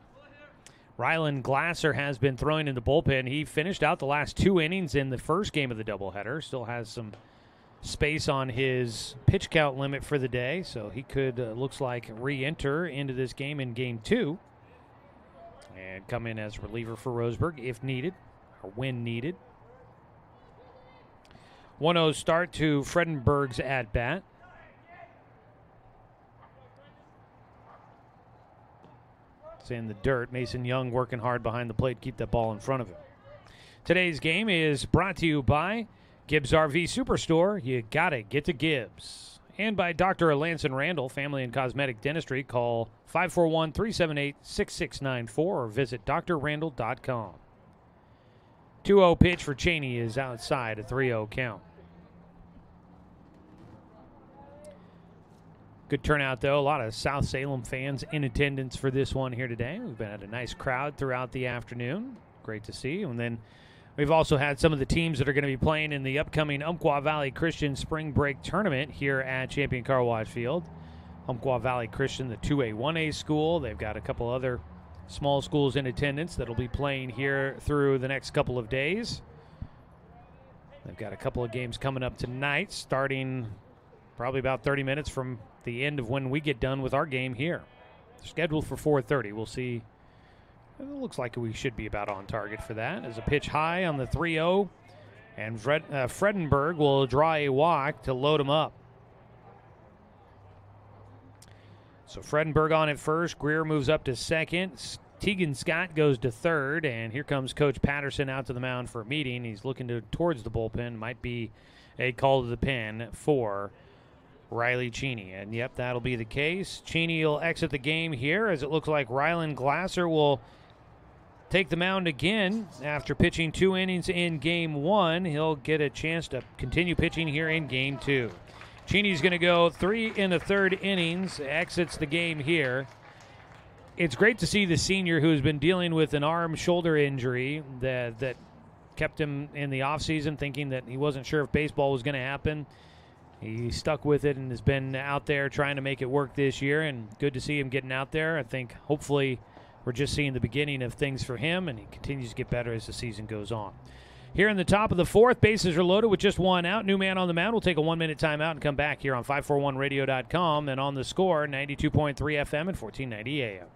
Rylan Glasser has been throwing in the bullpen. He finished out the last 2 innings in the first game of the doubleheader. Still has some space on his pitch count limit for the day, so he could, looks like, re-enter into this game in game 2 and come in as reliever for Roseburg if needed or when needed. 1-0 start to Fredenberg's at-bat. It's in the dirt. Mason Young working hard behind the plate, keep that ball in front of him. Today's game is brought to you by Gibbs RV Superstore. You gotta get to Gibbs. And by Dr. Alanson Randall, Family and Cosmetic Dentistry. Call 541-378-6694 or visit drrandall.com. 2-0 pitch for Cheney is outside, a 3-0 count. Good turnout, though. A lot of South Salem fans in attendance for this one here today. We've been at a nice crowd throughout the afternoon. Great to see. And then we've also had some of the teams that are going to be playing in the upcoming Umpqua Valley Christian Spring Break Tournament here at Champion Car Wash Field. Umpqua Valley Christian, the 2A, 1A school. They've got a couple other small schools in attendance that'll be playing here through the next couple of days. They've got a couple of games coming up tonight, starting probably about 30 minutes from the end of when we get done with our game here. Scheduled for 4:30. We'll see. It looks like we should be about on target for that. As a pitch high on the 3-0, and Fredenberg will draw a walk to load him up. So Fredenberg on at first. Greer moves up to second. Tegan Scott goes to third, and here comes Coach Patterson out to the mound for a meeting. He's looking towards the bullpen. Might be a call to the pen for Riley Cheney. And, yep, that'll be the case. Cheney will exit the game here as it looks like Rylan Glasser will take the mound again after pitching 2 innings in Game 1. He'll get a chance to continue pitching here in Game 2. Cheney's going to go 3 1/3 innings, exits the game here. It's great to see the senior who's been dealing with an arm-shoulder injury that kept him in the offseason thinking that he wasn't sure if baseball was going to happen. He stuck with it and has been out there trying to make it work this year, and good to see him getting out there. I think hopefully we're just seeing the beginning of things for him, and he continues to get better as the season goes on. Here in the top of the 4th, bases are loaded with just 1 out. New man on the mound. We'll take a 1-minute timeout and come back here on 541radio.com and on the Score, 92.3 FM and 1490 AM.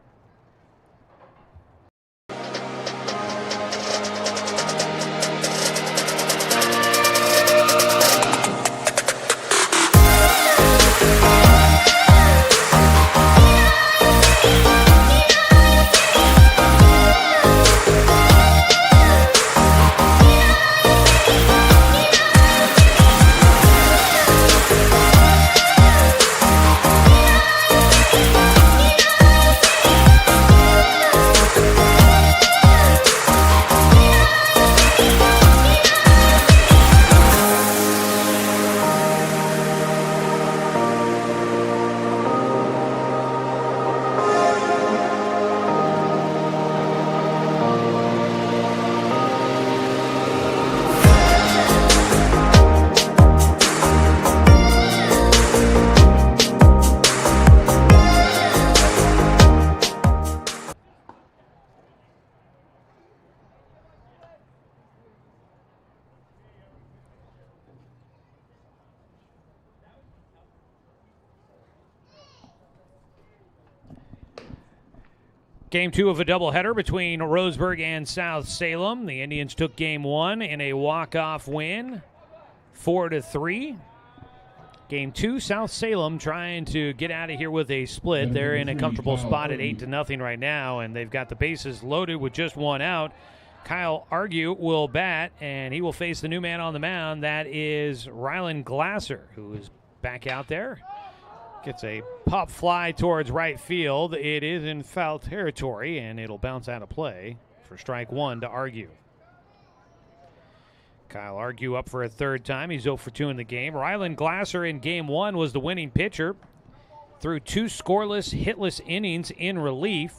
Game 2 of a doubleheader between Roseburg and South Salem. The Indians took Game 1 in a walk-off win, 4-3. Game 2, South Salem trying to get out of here with a split. They're in a comfortable spot at 8-0 right now, and they've got the bases loaded with just 1 out. Kyle Argue will bat, and he will face the new man on the mound. That is Rylan Glasser, who is back out there. Gets a pop fly towards right field. It is in foul territory, and it'll bounce out of play for strike 1 to Argue. Kyle Argue up for a 3rd time. He's 0 for 2 in the game. Rylan Glasser in Game 1 was the winning pitcher. Threw 2 scoreless, hitless innings in relief.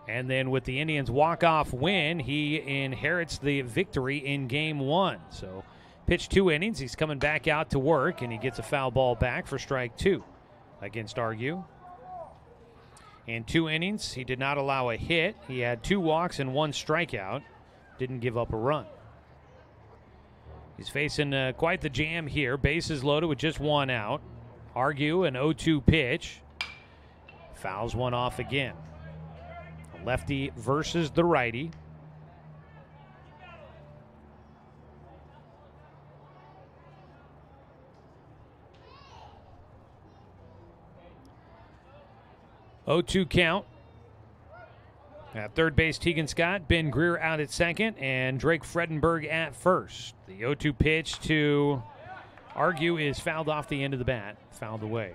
And then with the Indians' walk-off win, he inherits the victory in Game 1. So pitched 2 innings. He's coming back out to work, and he gets a foul ball back for strike 2 against Argue. In 2 innings, he did not allow a hit. He had 2 walks and 1 strikeout. Didn't give up a run. He's facing quite the jam here. Bases loaded with just 1 out. Argue an 0-2 pitch. Fouls one off again. Lefty versus the righty. 0-2 count. At third base, Tegan Scott, Ben Greer out at second, and Drake Fredenberg at first. The 0-2 pitch to Argue is fouled off the end of the bat, fouled away.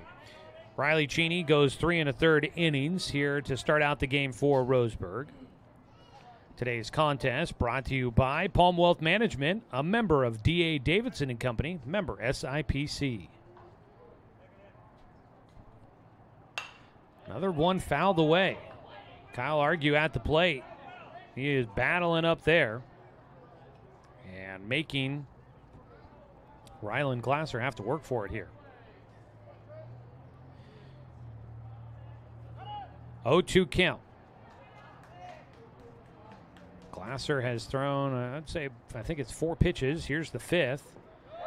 Riley Cheney goes 3 1/3 innings here to start out the game for Roseburg. Today's contest brought to you by Palm Wealth Management, a member of D.A. Davidson & Company, member SIPC. Another one fouled away. Kyle Argue at the plate. He is battling up there and making Rylan Glasser have to work for it here. 0-2 count. Glasser has thrown, I think it's 4 pitches. Here's the 5th.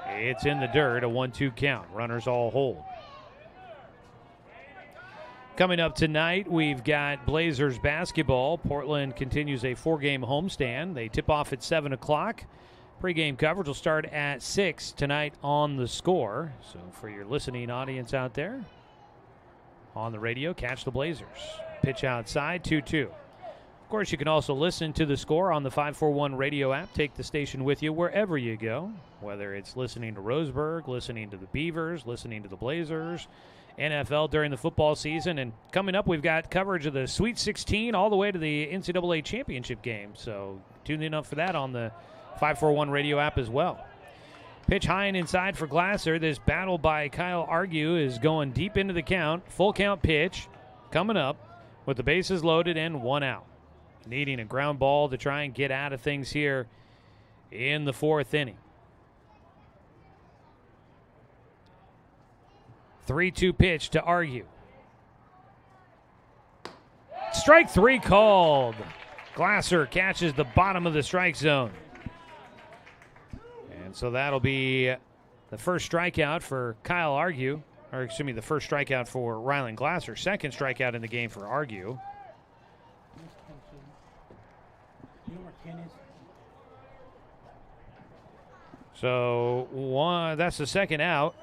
It's in the dirt, a 1-2 count. Runners all hold. Coming up tonight, we've got Blazers basketball. Portland continues a 4-game homestand. They tip off at 7 o'clock. Pre-game coverage will start at 6 tonight on The Score. So for your listening audience out there, on the radio, catch the Blazers. Pitch outside, 2-2. Of course, you can also listen to The Score on the 541 radio app. Take the station with you wherever you go, whether it's listening to Roseburg, listening to the Beavers, listening to the Blazers, NFL during the football season. And coming up, we've got coverage of the Sweet 16 all the way to the NCAA championship game. So tune in up for that on the 541 radio app as well. Pitch high and inside for Glasser. This battle by Kyle Argue is going deep into the count. Full count pitch coming up with the bases loaded and 1 out. Needing a ground ball to try and get out of things here in the 4th inning. 3-2 pitch to Argue. Strike 3 called. Glasser catches the bottom of the strike zone. And so that'll be the first strikeout for Kyle Argue, or excuse me, the first strikeout for Rylan Glasser. Second strikeout in the game for Argue. So that's the second out.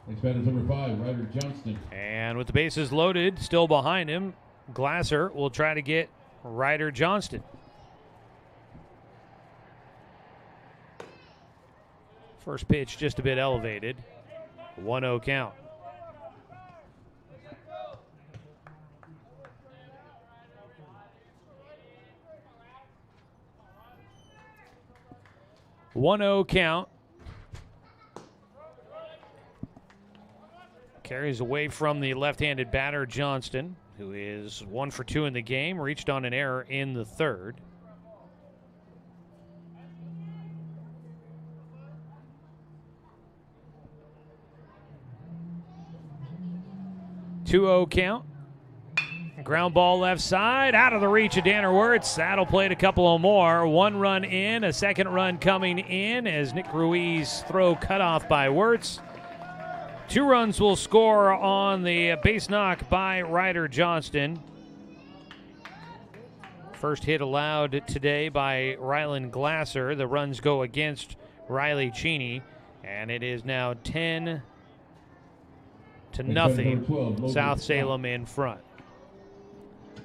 Next batter is number 5, Ryder Johnston.
And with the bases loaded, still behind him, Glasser will try to get Ryder Johnston. First pitch just a bit elevated. 1-0 count. Count. Carries away from the left-handed batter, Johnston, who is 1 for 2 in the game, reached on an error in the 3rd. Two-0 count. Ground ball left side, out of the reach of Danner Wirtz. That'll play a couple of more. 1 run in, a second run coming in as Nick Ruiz throw cut off by Wirtz. 2 runs will score on the base knock by Ryder Johnston. First hit allowed today by Rylan Glasser. The runs go against Riley Cheney, and it is now 10-0. South Salem in front.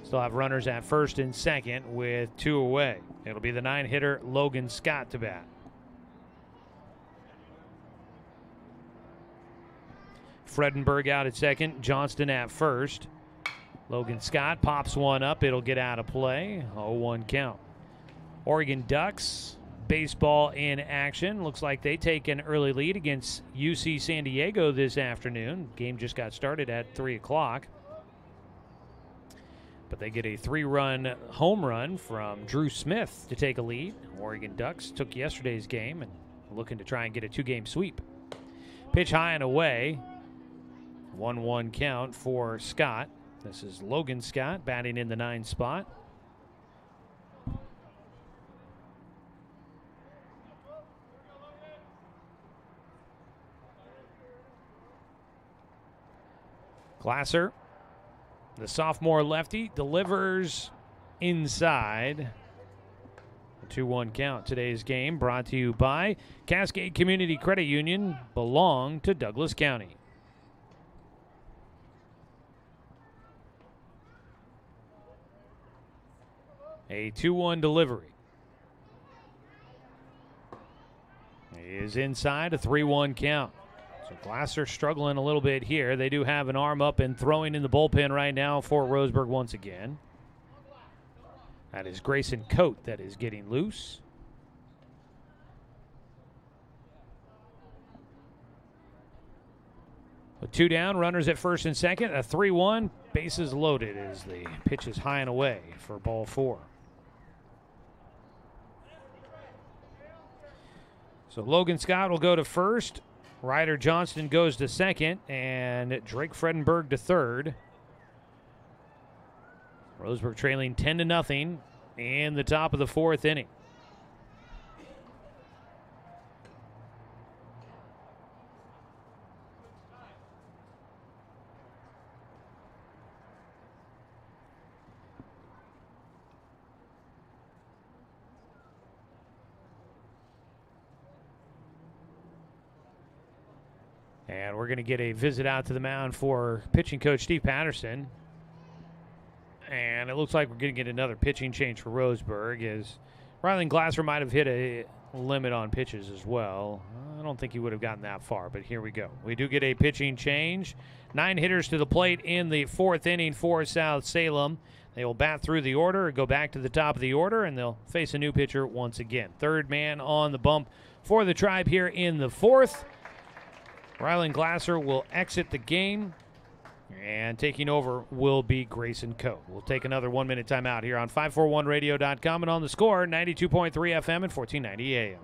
Still have runners at first and second with 2 away. It'll be the 9-hitter Logan Scott to bat. Fredenberg out at second, Johnston at first. Logan Scott pops one up. It'll get out of play. 0-1 count. Oregon Ducks baseball in action. Looks like they take an early lead against UC San Diego this afternoon. Game just got started at 3 o'clock. But they get a 3-run home run from Drew Smith to take a lead. Oregon Ducks took yesterday's game and looking to try and get a 2-game sweep. Pitch high and away. 1-1 count for Scott. This is Logan Scott batting in the 9 spot. Glasser, the sophomore lefty, delivers inside. A 2-1 count. Today's game brought to you by Cascade Community Credit Union, belong to Douglas County. A 2-1 delivery. He is inside, a 3-1 count. So Glasser struggling a little bit here. They do have an arm up and throwing in the bullpen right now for Roseburg once again. That is Grayson Coate that is getting loose. With 2 down, runners at first and second, a 3-1. Bases loaded as the pitch is high and away for ball 4. So Logan Scott will go to first. Ryder Johnston goes to second, and Drake Fredenberg to third. Roseburg trailing 10-0 in the top of the 4th inning. And we're going to get a visit out to the mound for pitching coach Steve Patterson. And it looks like we're going to get another pitching change for Roseburg, as Rylan Glasser might have hit a limit on pitches as well. I don't think he would have gotten that far, but here we go. We do get a pitching change. 9 hitters to the plate in the 4th inning for South Salem. They will bat through the order, go back to the top of the order, and they'll face a new pitcher once again. Third man on the bump for the Tribe here in the 4th. Rylan Glasser will exit the game, and taking over will be Grayson Coate. We'll take another 1-minute timeout here on 541radio.com and on the Score, 92.3 FM and 1490 AM.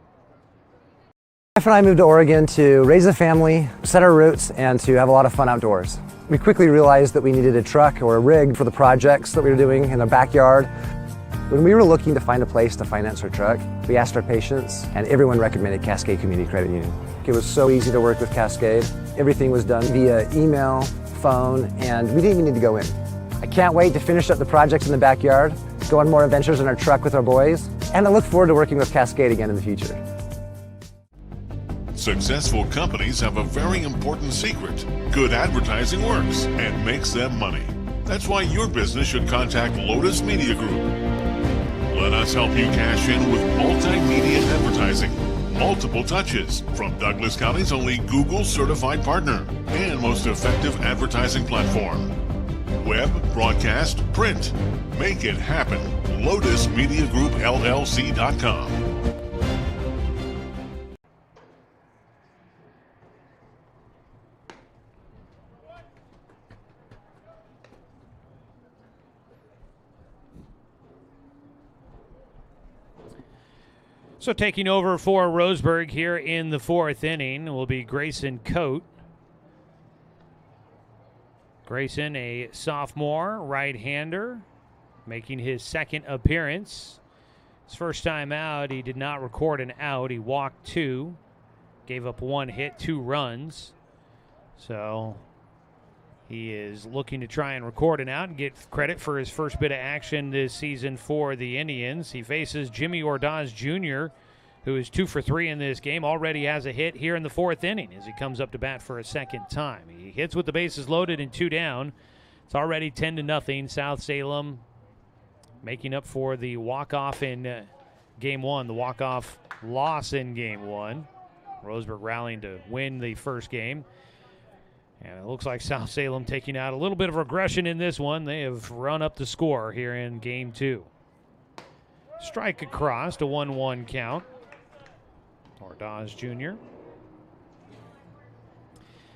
My wife and I moved to Oregon to raise a family, set our roots, and to have a lot of fun outdoors. We quickly realized that we needed a truck or a rig for the projects that we were doing in the backyard. When we were looking to find a place to finance our truck, we asked our patients, and everyone recommended Cascade Community Credit Union. It was so easy to work with Cascade. Everything was done via email, phone, and we didn't even need to go in. I can't wait to finish up the projects in the backyard, go on more adventures in our truck with our boys, and I look forward to working with Cascade again in the future.
Successful companies have a very important secret. Good advertising works and makes them money. That's why your business should contact Lotus Media Group. Let us help you cash in with multimedia advertising. Multiple touches from Douglas County's only Google certified partner and most effective advertising platform. Web, broadcast, print. Make it happen. LotusMediaGroupLLC.com.
So taking over for Roseburg here in the 4th inning will be Grayson Coate. Grayson, a sophomore right-hander, making his second appearance. His first time out, he did not record an out. He walked 2, gave up 1 hit, 2 runs. So he is looking to try and record an out and get credit for his first bit of action this season for the Indians. He faces Jimmy Ordaz Jr., who is 2 for 3 in this game. Already has a hit here in the 4th inning as he comes up to bat for a second time. He hits with the bases loaded and 2 down. It's already 10-0. South Salem making up for the walk-off in Game 1, the walk-off loss in Game 1. Roseburg rallying to win the first game. And it looks like South Salem taking out a little bit of regression in this one. They have run up the score here in Game 2. Strike across to 1-1 count. Ordaz Jr.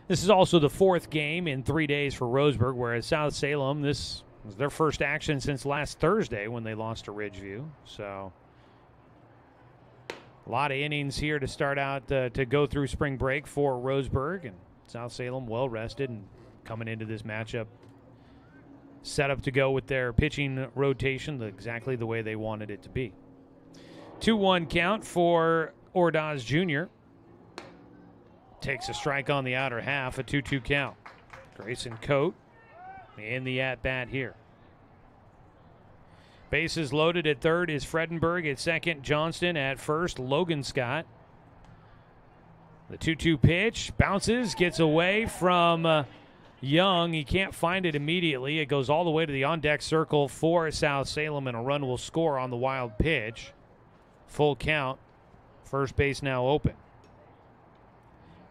This is also the 4th game in 3 days for Roseburg, whereas South Salem, this was their first action since last Thursday when they lost to Ridgeview. So a lot of innings here to start out to go through spring break for Roseburg, and South Salem well rested and coming into this matchup set up to go with their pitching rotation exactly the way they wanted it to be. 2-1 count for Ordaz Jr. Takes a strike on the outer half, a 2-2 count. Grayson Coate in the at-bat here. Bases loaded at third is Fredenberg. At second, Johnston. At first, Logan Scott. The 2-2 pitch bounces, gets away from Young, he can't find it immediately. It goes all the way to the on-deck circle for South Salem, and a run will score on the wild pitch. Full count. First base now open.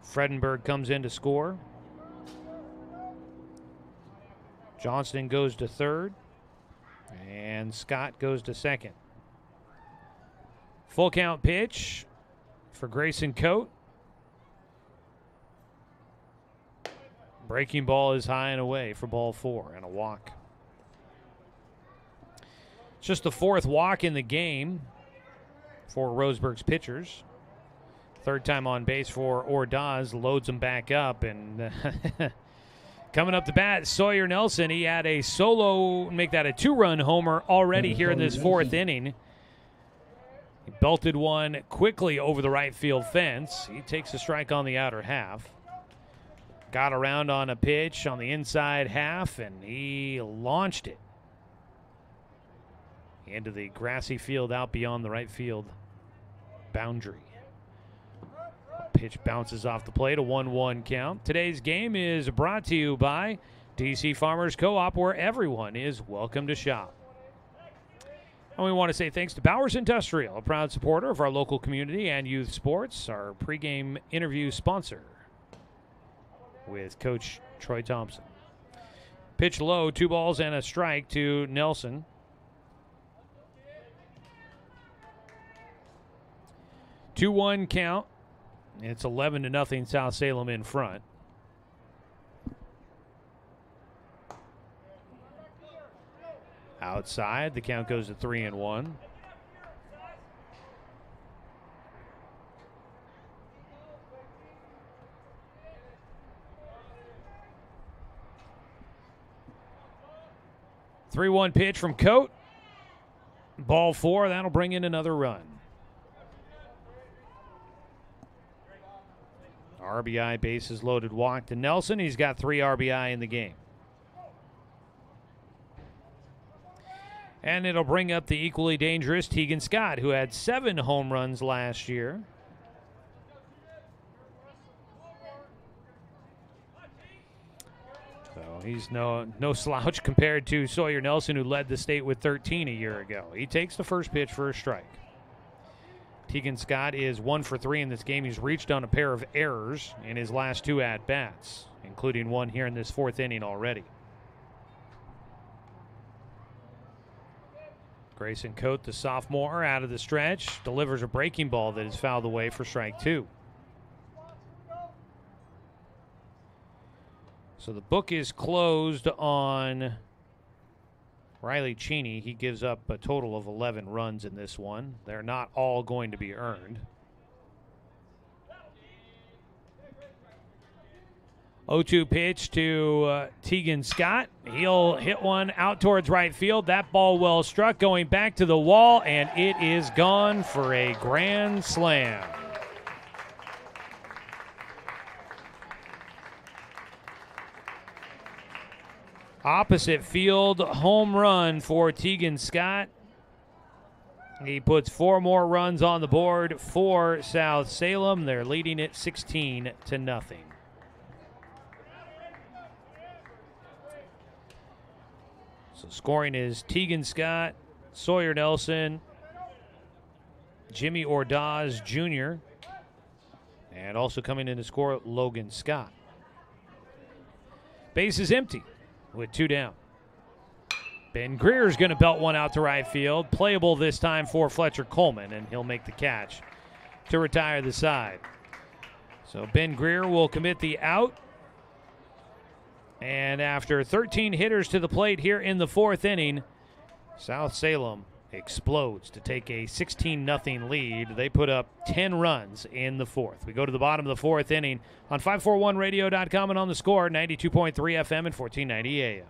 Fredenberg comes in to score. Johnston goes to third. And Scott goes to second. Full count pitch for Grayson Coate. Breaking ball is high and away for ball 4 and a walk. It's just the 4th walk in the game for Roseburg's pitchers. Third time on base for Ordaz, loads him back up, and coming up to bat, Sawyer Nelson. He had a solo, make that a 2-run homer already here in this 4th inning. He belted one quickly over the right field fence. He takes a strike on the outer half. Got around on a pitch on the inside half, and he launched it into the grassy field out beyond the right field boundary. Pitch bounces off the plate, a 1-1 count. Today's game is brought to you by DC Farmers Co-op, where everyone is welcome to shop. And we want to say thanks to Bowers Industrial, a proud supporter of our local community and youth sports, our pregame interview sponsor with Coach Troy Thompson. Pitch low, 2 balls and a strike to Nelson. Two-one count. It's 11-0 South Salem in front. Outside, the count goes to 3-1. Three-one pitch from Coate. Ball 4, that'll bring in another run. RBI, bases loaded, walk to Nelson. He's got 3 RBI in the game. And it'll bring up the equally dangerous Tegan Scott, who had 7 home runs last year. So he's no slouch compared to Sawyer Nelson, who led the state with 13 a year ago. He takes the first pitch for a strike. Tegan Scott is 1 for 3 in this game. He's reached on a pair of errors in his last 2 at-bats, including one here in this 4th inning already. Grayson Coate, the sophomore, out of the stretch, delivers a breaking ball that is fouled away for strike 2. So the book is closed on Riley Cheney. He gives up a total of 11 runs in this one. They're not all going to be earned. 0-2 pitch to Tegan Scott. He'll hit one out towards right field. That ball well struck, going back to the wall, and it is gone for a grand slam. Opposite field home run for Tegan Scott. He puts 4 more runs on the board for South Salem. They're leading it 16-0. So scoring is Tegan Scott, Sawyer Nelson, Jimmy Ordaz Jr., and also coming in to score Logan Scott. Base is empty with 2 down. Ben Greer's going to belt one out to right field. Playable this time for Fletcher Coleman, and he'll make the catch to retire the side. So Ben Greer will commit the out. And after 13 hitters to the plate here in the 4th inning, South Salem explodes to take a 16-0 lead. They put up 10 runs in the 4th. We go to the bottom of the 4th inning on 541radio.com and on the Score, 92.3 FM and 1490 AM.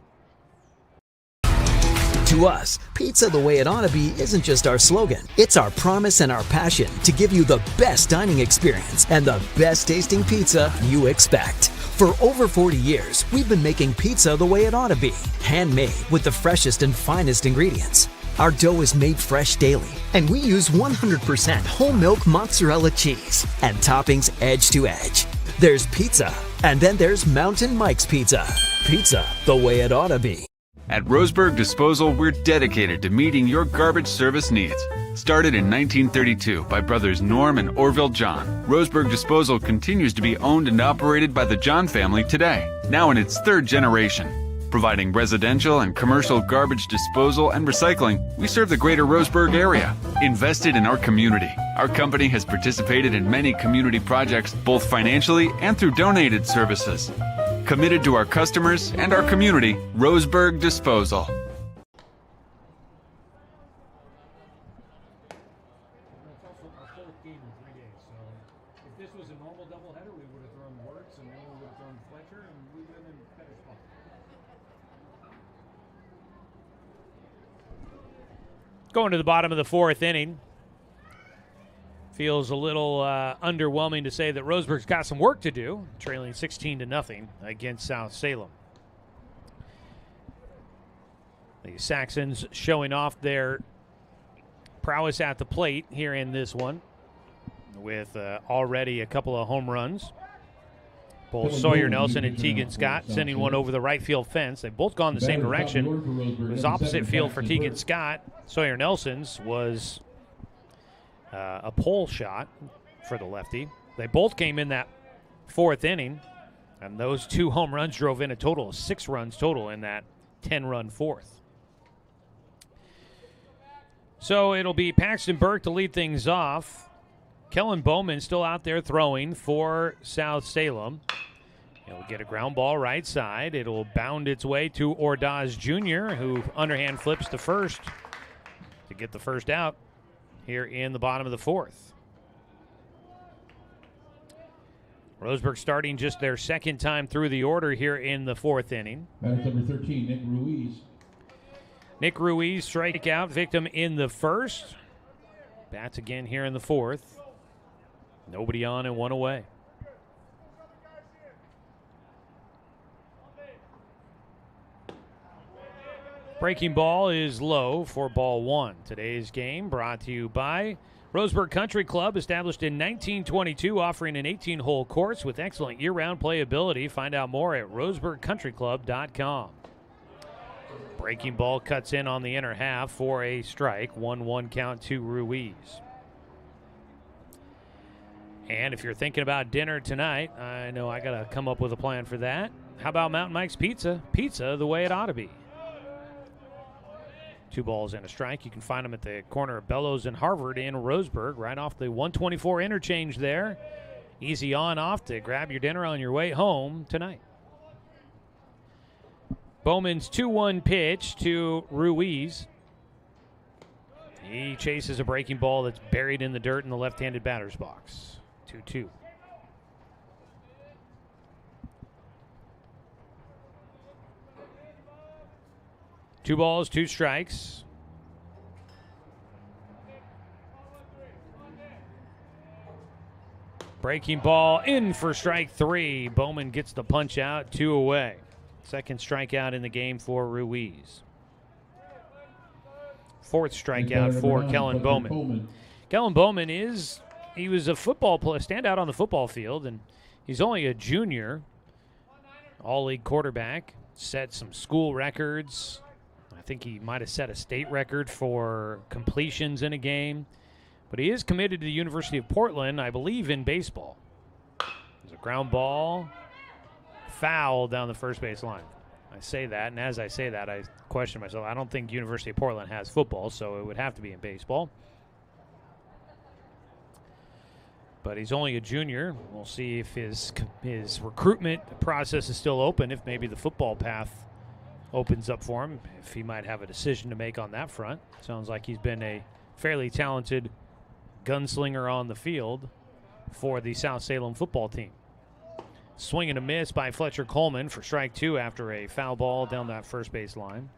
To us, pizza the way it ought to be isn't just our slogan. It's our promise and our passion to give you the best dining experience and the best tasting pizza you expect. For over 40 years, we've been making pizza the way it ought to be. Handmade with the freshest and finest ingredients. Our dough is made fresh daily, and we use 100% whole milk mozzarella cheese and toppings edge to edge. There's pizza, And then there's Mountain Mike's Pizza. Pizza the way it ought to be.
At Roseburg Disposal, we're dedicated to meeting your garbage service needs. Started in 1932 by brothers Norm and Orville John, Roseburg Disposal continues to be owned and operated by the John family today, now in its third generation. Providing residential and commercial garbage disposal and recycling, we serve the greater Roseburg area. Invested in our community. Our company has participated in many community projects, both financially and through donated services. Committed to our customers and our community, Roseburg Disposal.
Going to the bottom of the fourth inning. Feels a little underwhelming to say that Roseburg's got some work to do, trailing 16-0 against South Salem. The Saxons showing off their prowess at the plate here in this one with already a couple of home runs. Both Sawyer Nelson and Tegan Scott sending one over the right field fence. They've both gone the same direction. It was opposite field for Tegan Scott. Sawyer Nelson's was a pole shot for the lefty. They both came in that fourth inning, and those two home runs drove in a total of 6 runs total in that 10-run fourth. So it'll be Paxton Burke to lead things off. Kellen Bowman still out there throwing for South Salem. He'll get a ground ball right side. It'll bound its way to Ordaz Jr., who underhand flips to first to get the first out here in the bottom of the fourth. Roseburg starting just their second time through the order here in the fourth inning.
Batter number 13, Nick Ruiz.
Nick Ruiz, strikeout victim in the first. Bats again here in the fourth. Nobody on and one away. Breaking ball is low for ball one. Today's game brought to you by Roseburg Country Club, established in 1922, offering an 18-hole course with excellent year-round playability. Find out more at roseburgcountryclub.com. Breaking ball cuts in on the inner half for a strike. 1-1 count to Ruiz. And if you're thinking about dinner tonight, I know I got to come up with a plan for that. How about Mountain Mike's Pizza? Pizza the way it ought to be. 2 balls and a strike. You can find them at the corner of Bellows and Harvard in Roseburg, right off the 124 interchange there. Easy on off to grab your dinner on your way home tonight. Bowman's 2-1 pitch to Ruiz. He chases a breaking ball that's buried in the dirt in the left-handed batter's box. 2-2. Two balls, 2 strikes. Breaking ball in for strike 3. Bowman gets the punch out, 2 away. Second strikeout in the game for Ruiz. 4th strikeout for Kellen Bowman. Kellen Bowman he was a football player, standout on the football field, and he's only a junior. All-league quarterback, set some school records. I think he might have set a state record for completions in a game. But he is committed to the University of Portland, I believe, in baseball. There's a ground ball, foul down the first base line. I say that, and as I say that, I question myself. I don't think University of Portland has football, so it would have to be in baseball. But he's only a junior. We'll see if his recruitment process is still open, if maybe the football path opens up for him, if he might have a decision to make on that front. Sounds like he's been a fairly talented gunslinger on the field for the South Salem football team. Swing and a miss by Fletcher Coleman for strike 2 after a foul ball down that first base line.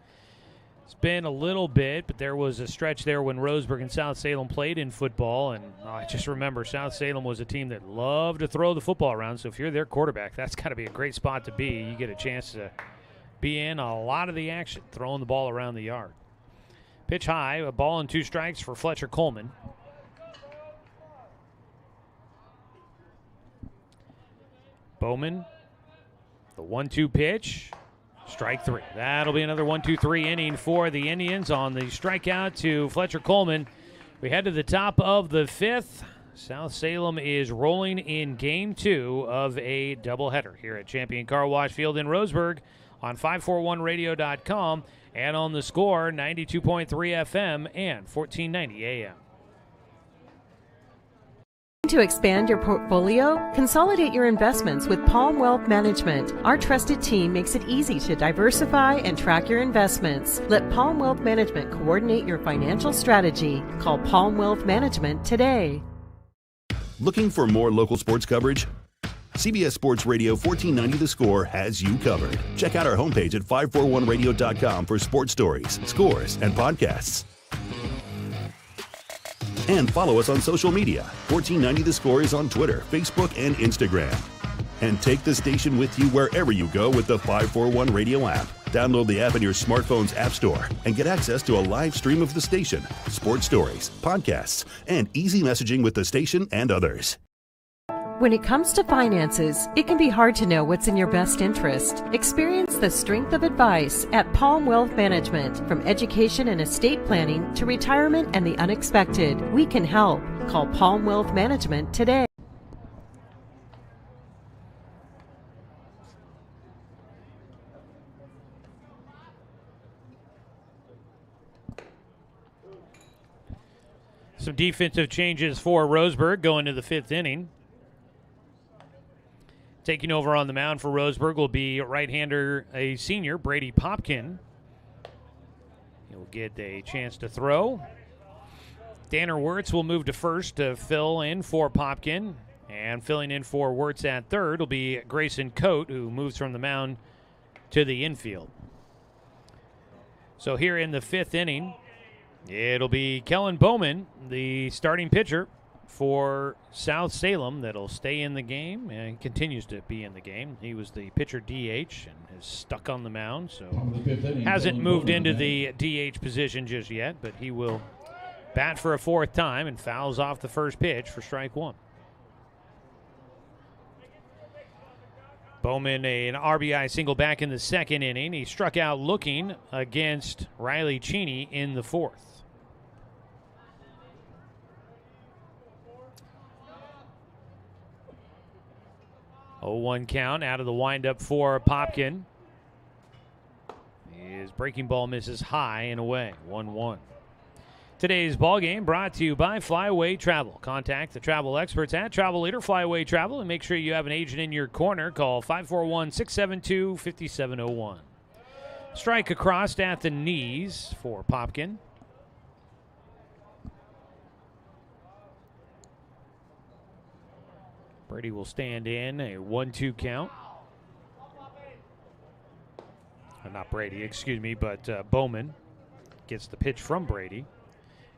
It's been a little bit, but there was a stretch there when Roseburg and South Salem played in football, and I just remember South Salem was a team that loved to throw the football around, so if you're their quarterback, that's got to be a great spot to be. You get a chance to be in a lot of the action, throwing the ball around the yard. Pitch high, a ball and 2 strikes for Fletcher Coleman. Bowman The 1-2 pitch. Strike three. That'll be another 1-2-3 inning for the Indians on the strikeout to Fletcher Coleman. We head to the top of the fifth. South Salem is rolling in Game 2 of a doubleheader here at Champion Car Wash Field in Roseburg on 541radio.com and on the Score 92.3 FM and 1490 AM.
To expand your portfolio? Consolidate your investments with Palm Wealth Management. Our trusted team makes it easy to diversify and track your investments. Let Palm Wealth Management coordinate your financial strategy. Call Palm Wealth Management today.
Looking for more local sports coverage? CBS Sports Radio 1490 The Score has you covered. Check out our homepage at 541radio.com for sports stories, scores, and podcasts. And follow us on social media. 1490 The Score is on Twitter, Facebook, and Instagram. And take the station with you wherever you go with the 541 Radio app. Download the app in your smartphone's app store and get access to a live stream of the station, sports stories, podcasts, and easy messaging with the station and others.
When it comes to finances, it can be hard to know what's in your best interest. Experience the strength of advice at Palm Wealth Management. From education and estate planning to retirement and the unexpected, we can help. Call Palm Wealth Management today.
Some defensive changes for Roseburg going to the fifth inning. Taking over on the mound for Roseburg will be right-hander, a senior, Brady Popkin. He'll get a chance to throw. Danner Wirtz will move to first to fill in for Popkin. And filling in for Wirtz at third will be Grayson Coate, who moves from the mound to the infield. So here in the fifth inning, it'll be Kellen Bowman, the starting pitcher for South Salem, that'll stay in the game and continues to be in the game. He was the pitcher DH and is stuck on the mound, so hasn't moved into the DH position just yet, but he will bat for a fourth time and fouls off the first pitch for strike one. Bowman, an RBI single back in the second inning. He struck out looking against Riley Cheney in the fourth. 0-1 count out of the windup for Popkin. His breaking ball misses high and away. 1-1. Today's ball game brought to you by Flyaway Travel. Contact the travel experts at Travel Leader Flyaway Travel and make sure you have an agent in your corner. Call 541-672-5701. Strike across at the knees for Popkin. Brady will stand in, a 1-2 count. Not Brady, excuse me, but Bowman gets the pitch from Brady.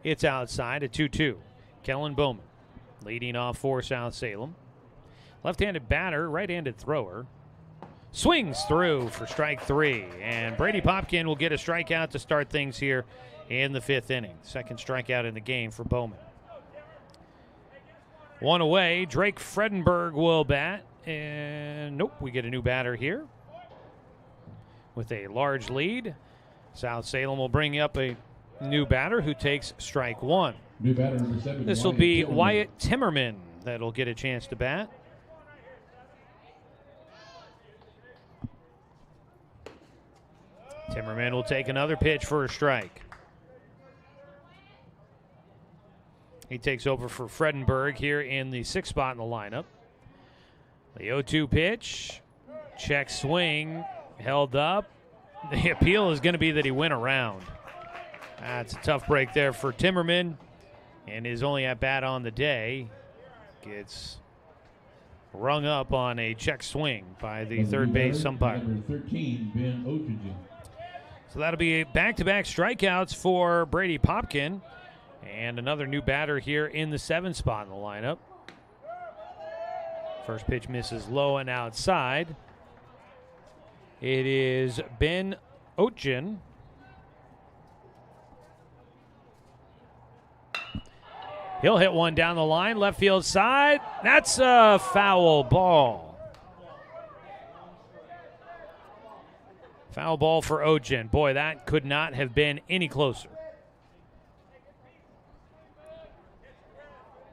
It's outside, a 2-2. Kellen Bowman leading off for South Salem. Left-handed batter, right-handed thrower. Swings through for strike three, and Brady Popkin will get a strikeout to start things here in the fifth inning. Second strikeout in the game for Bowman. One away, Drake Fredenberg will bat, and nope, we get a new batter here. With a large lead, South Salem will bring up a new batter who takes strike one.
New batter number 7.
This will be Wyatt Timmerman that'll get a chance to bat. Timmerman will take another pitch for a strike. He takes over for Fredenberg here in the sixth spot in the lineup. The 0-2 pitch, check swing, held up. The appeal is going to be that he went around. That's a tough break there for Timmerman, and his only at bat on the day gets rung up on a check swing by the third base umpire.
Number 13, Ben Ochigen.
So that'll be back-to-back strikeouts for Brady Popkin. And another new batter here in the seventh spot in the lineup. First pitch misses low and outside. It is Ben Ochigen. He'll hit one down the line, left field side. That's a foul ball. Foul ball for Ogen. Boy, that could not have been any closer.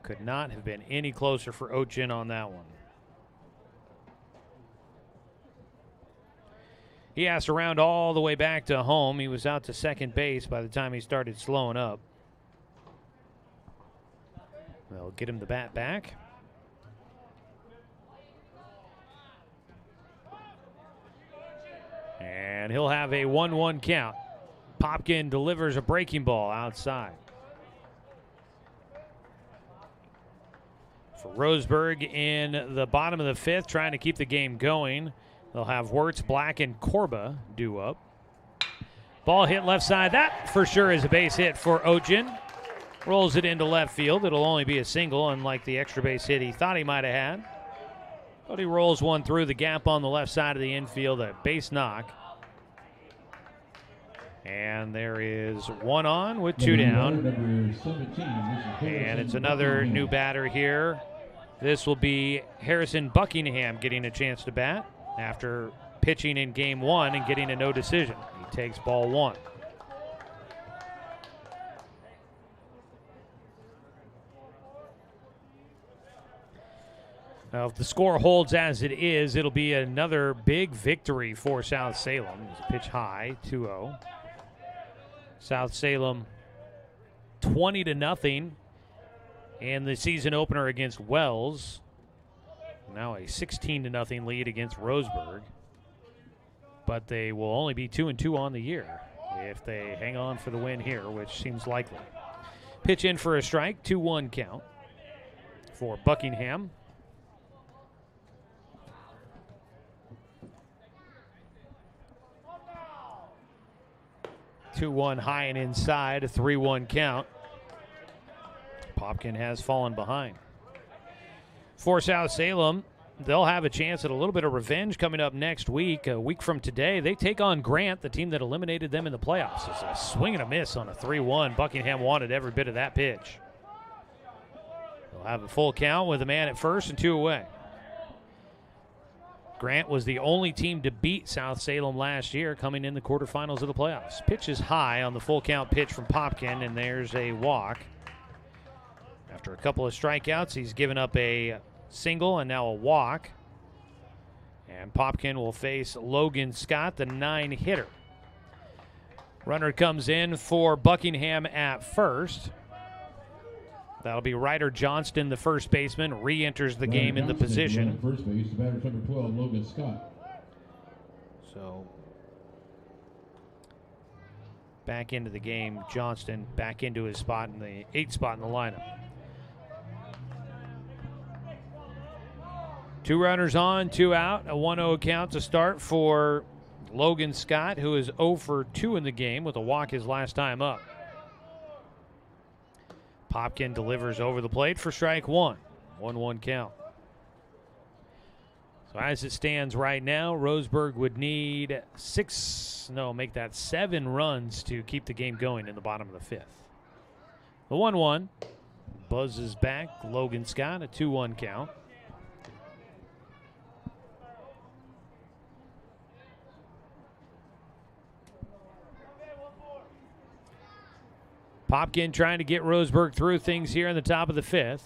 Could not have been any closer for Ogen on that one. He has to round all the way back to home. He was out to second base by the time he started slowing up. They'll get him the bat back. And he'll have a 1-1 count. Popkin delivers a breaking ball outside. For Roseburg in the bottom of the fifth, trying to keep the game going. They'll have Wirtz, Black, and Korba due up. Ball hit left side. That for sure is a base hit for Ogen. Rolls it into left field. It'll only be a single, unlike the extra base hit he thought he might have had. But he rolls one through the gap on the left side of the infield, a base knock. And there is one on with two down. And it's another new batter here. This will be Harrison Buckingham getting a chance to bat after pitching in game one and getting a no decision. He takes ball one. Now, if the score holds as it is, it'll be another big victory for South Salem. It's a pitch high, 2-0. South Salem 20-0 in the season opener against Wells. Now a 16-0 lead against Roseburg. But they will only be 2-2 on the year if they hang on for the win here, which seems likely. Pitch in for a strike, 2-1 count for Buckingham. 2-1 high and inside, a 3-1 count. Popkin has fallen behind. For South Salem, they'll have a chance at a little bit of revenge coming up next week. A week from today, they take on Grant, the team that eliminated them in the playoffs. It's a swing and a miss on a 3-1. Buckingham wanted every bit of that pitch. They'll have a full count with a man at first and two away. Grant was the only team to beat South Salem last year, coming in the quarterfinals of the playoffs. Pitch is high on the full count pitch from Popkin, and there's a walk. After a couple of strikeouts, he's given up a single and now a walk. And Popkin will face Logan Scott, the 9-hitter. Runner comes in for Buckingham at first. That'll be Ryder Johnston, the first baseman, re-enters the game in the position.
First base, the batter number 12, Logan Scott.
So back into the game, Johnston back into his spot in the 8th spot in the lineup. Two runners on, two out, a 1-0 count to start for Logan Scott, who is 0 for 2 in the game with a walk his last time up. Popkin delivers over the plate for strike one. 1-1 count. So as it stands right now, Roseburg would need 7 runs to keep the game going in the bottom of the 5th. The 1-1 buzzes back. Logan Scott, a 2-1 count. Popkin trying to get Roseburg through things here in the top of the 5th.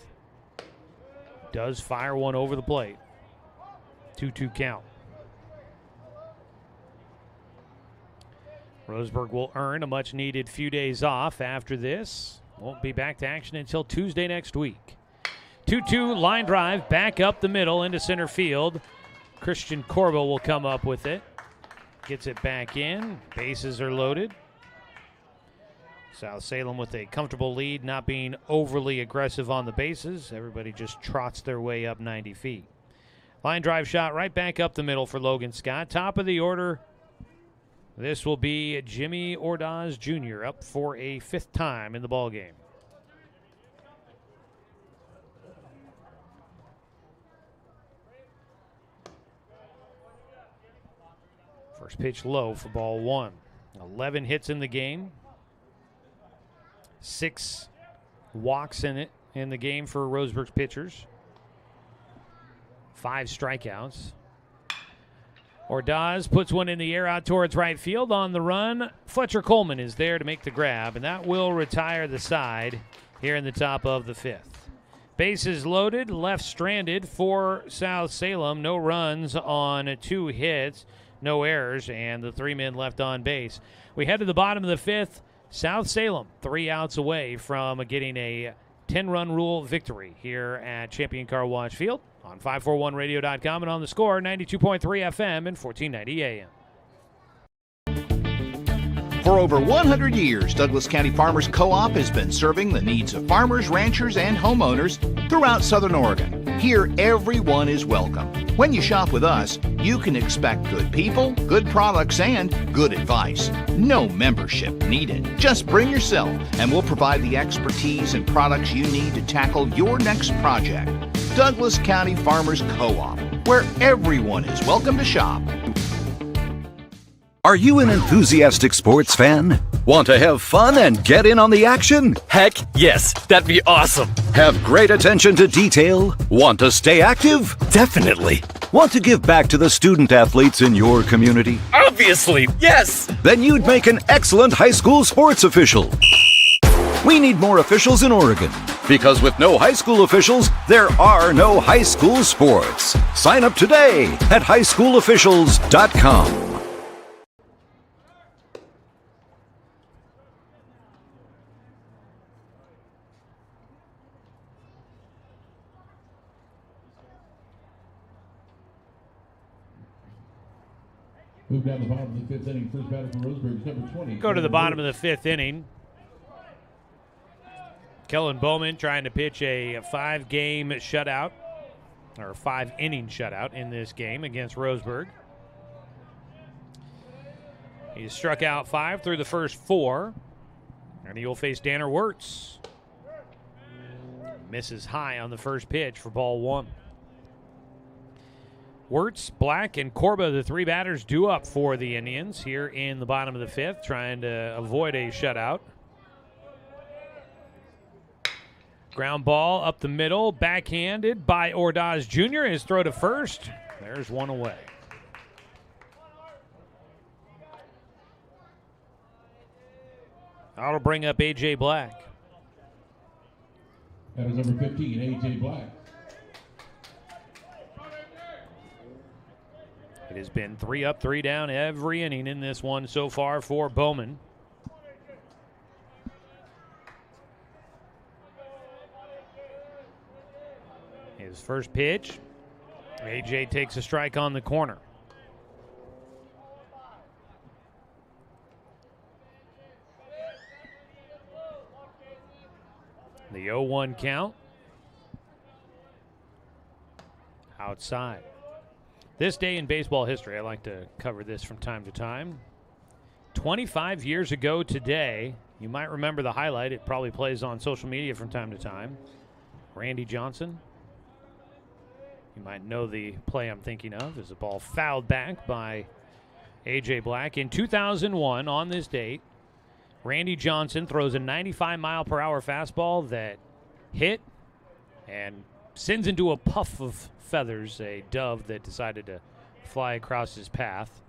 Does fire one over the plate. 2-2 count. Roseburg will earn a much-needed few days off after this. Won't be back to action until Tuesday next week. 2-2 line drive back up the middle into center field. Christian Korba will come up with it. Gets it back in. Bases are loaded. South Salem with a comfortable lead, not being overly aggressive on the bases. Everybody just trots their way up 90 feet. Line drive shot right back up the middle for Logan Scott. Top of the order, this will be Jimmy Ordaz Jr. up for a 5th time in the ballgame. First pitch low for ball one. 11 hits in the game. 6 walks in the game for Roseburg's pitchers. 5 strikeouts. Ordaz puts one in the air out towards right field. On the run, Fletcher Coleman is there to make the grab, and that will retire the side here in the top of the 5th. Bases loaded, left stranded for South Salem. No runs on 2 hits, no errors, and the 3 men left on base. We head to the bottom of the 5th. South Salem 3 outs away from getting a 10-run rule victory here at Champion Car Wash Field on 541radio.com and on the Score 92.3 FM and 1490 AM.
For over 100 years, Douglas County Farmers Co-op has been serving the needs of farmers, ranchers, and homeowners throughout Southern Oregon. Here, everyone is welcome. When you shop with us, you can expect good people, good products, and good advice. No membership needed. Just bring yourself, and we'll provide the expertise and products you need to tackle your next project. Douglas County Farmers Co-op, where everyone is welcome to shop.
Are you an enthusiastic sports fan? Want to have fun and get in on the action?
Heck yes, that'd be awesome.
Have great attention to detail? Want to stay active?
Definitely.
Want to give back to the student athletes in your community?
Obviously, yes.
Then you'd make an excellent high school sports official. We need more officials in Oregon, because with no high school officials, there are no high school sports. Sign up today at highschoolofficials.com.
Move down the bottom of the 5th inning. First batter for Roseburg is number 20.
Go to the bottom of the 5th inning. Kellen Bowman trying to pitch a 5-game shutout, or 5-inning shutout in this game against Roseburg. He's struck out 5 through the first 4, and he will face Danner Wirtz. Misses high on the first pitch for ball 1. Wirtz, Black, and Corba, the 3 batters, due up for the Indians here in the bottom of the 5th, trying to avoid a shutout. Ground ball up the middle, backhanded by Ordaz Jr. His throw to first. There's one away. That'll bring up A.J. Black.
That is number 15, A.J. Black.
It has been 3 up, 3 down every inning in this one so far for Bowman. His first pitch, A.J. takes a strike on the corner. The 0-1 count. Outside. This day in baseball history, I like to cover this from time to time. 25 years ago today, you might remember the highlight. It probably plays on social media from time to time. Randy Johnson. You might know the play I'm thinking of. Is a ball fouled back by A.J. Black. In 2001, on this date, Randy Johnson throws a 95-mile-per-hour fastball that hit and sends into a puff of feathers a dove that decided to fly across his path.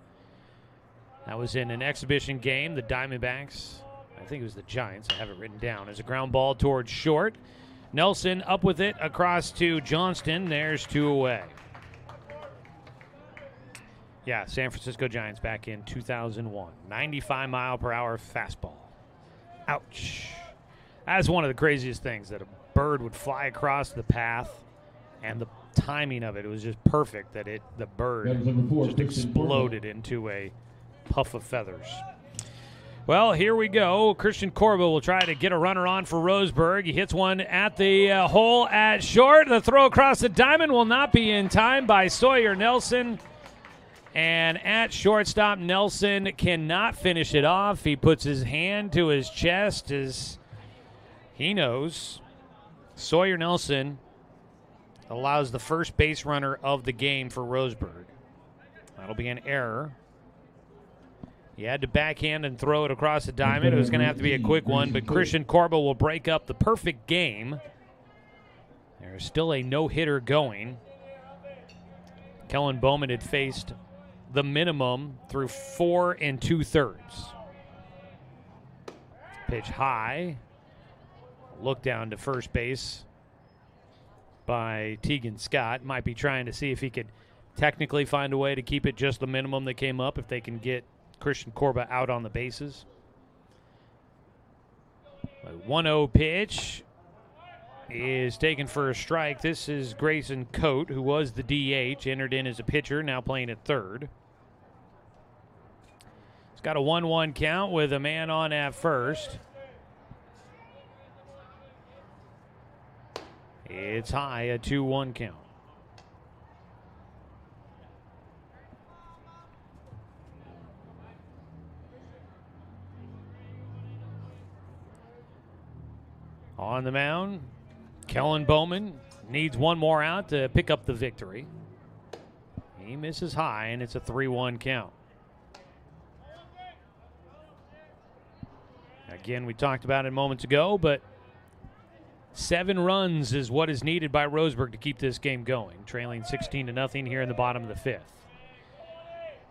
That was in an exhibition game. The Diamondbacks, I think it was the Giants, I have it written down, as a ground ball towards short. Nelson up with it across to Johnston. There's 2 away. Yeah, San Francisco Giants back in 2001. 95-mile-per-hour fastball. Ouch. That's one of the craziest things, that a bird would fly across the path, and the timing of it was just perfect, that the bird just exploded into a puff of feathers. Well, here we go. Christian Corba will try to get a runner on for Roseburg. He hits one at the hole at short. The throw across the diamond will not be in time by Sawyer Nelson. And at shortstop, Nelson cannot finish it off. He puts his hand to his chest as he knows Sawyer Nelson allows the first base runner of the game for Roseburg. That'll be an error. He had to backhand and throw it across the diamond. It was going to have to be a quick one, but Christian Corba will break up the perfect game. There's still a no-hitter going. Kellen Bowman had faced the minimum through 4 2/3. Pitch high. Look down to first base by Tegan Scott. Might be trying to see if he could technically find a way to keep it just the minimum that came up if they can get Christian Corba out on the bases. A 1-0 pitch is taken for a strike. This is Grayson Coate, who was the DH, entered in as a pitcher, now playing at third. He's got a 1-1 count with a man on at first. It's high, a 2-1 count. On the mound, Kellen Bowman needs one more out to pick up the victory. He misses high, and it's a 3-1 count. Again, we talked about it moments ago, but 7 runs is what is needed by Roseburg to keep this game going, trailing 16-0 here in the bottom of the 5th.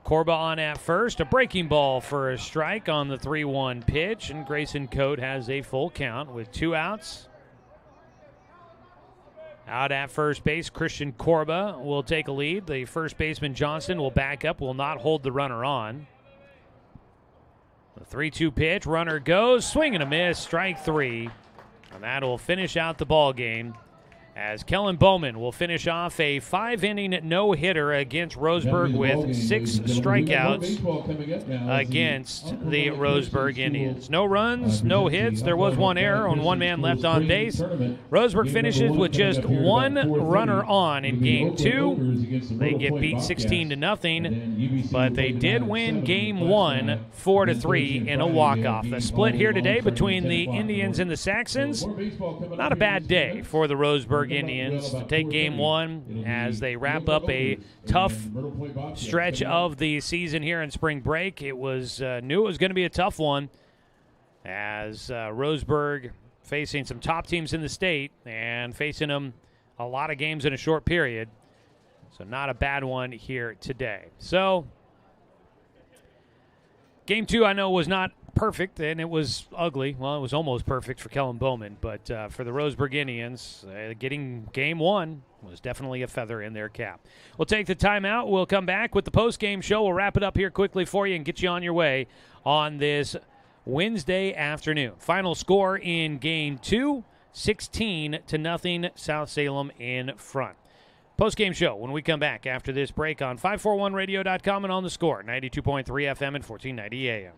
Corba on at first, a breaking ball for a strike on the 3-1 pitch, and Grayson Coate has a full count with 2 outs. Out at first base, Christian Corba will take a lead. The first baseman Johnston will back up, will not hold the runner on. The 3-2 pitch, runner goes, swing and a miss, strike 3. And that'll finish out the ball game as Kellen Bowman will finish off a 5-inning no-hitter against Roseburg with 6 strikeouts against the Roseburg Indians. No runs, no hits. There was 1 error on 1 man left on base. Roseburg finishes with just 1 runner on in Game 2. They get beat 16-0, but they did win Game 1 4-3 in a walk-off. The split here today between the Indians and the Saxons, not a bad day for the Roseburg Indians to take Game 1 as they wrap up a tough stretch of the season here in spring break. It was knew it was going to be a tough one as Roseburg facing some top teams in the state and facing them a lot of games in a short period. So not a bad one here today. So Game 2 I know was not perfect, and it was ugly. Well, it was almost perfect for Kellen Bowman, but for the Roseburg Indians, getting Game 1 was definitely a feather in their cap. We'll take the timeout. We'll come back with the post-game show. We'll wrap it up here quickly for you and get you on your way on this Wednesday afternoon. Final score in Game 2, 16-0, South Salem in front. Post-game show when we come back after this break on 541radio.com and on the Score, 92.3 FM and 1490 AM.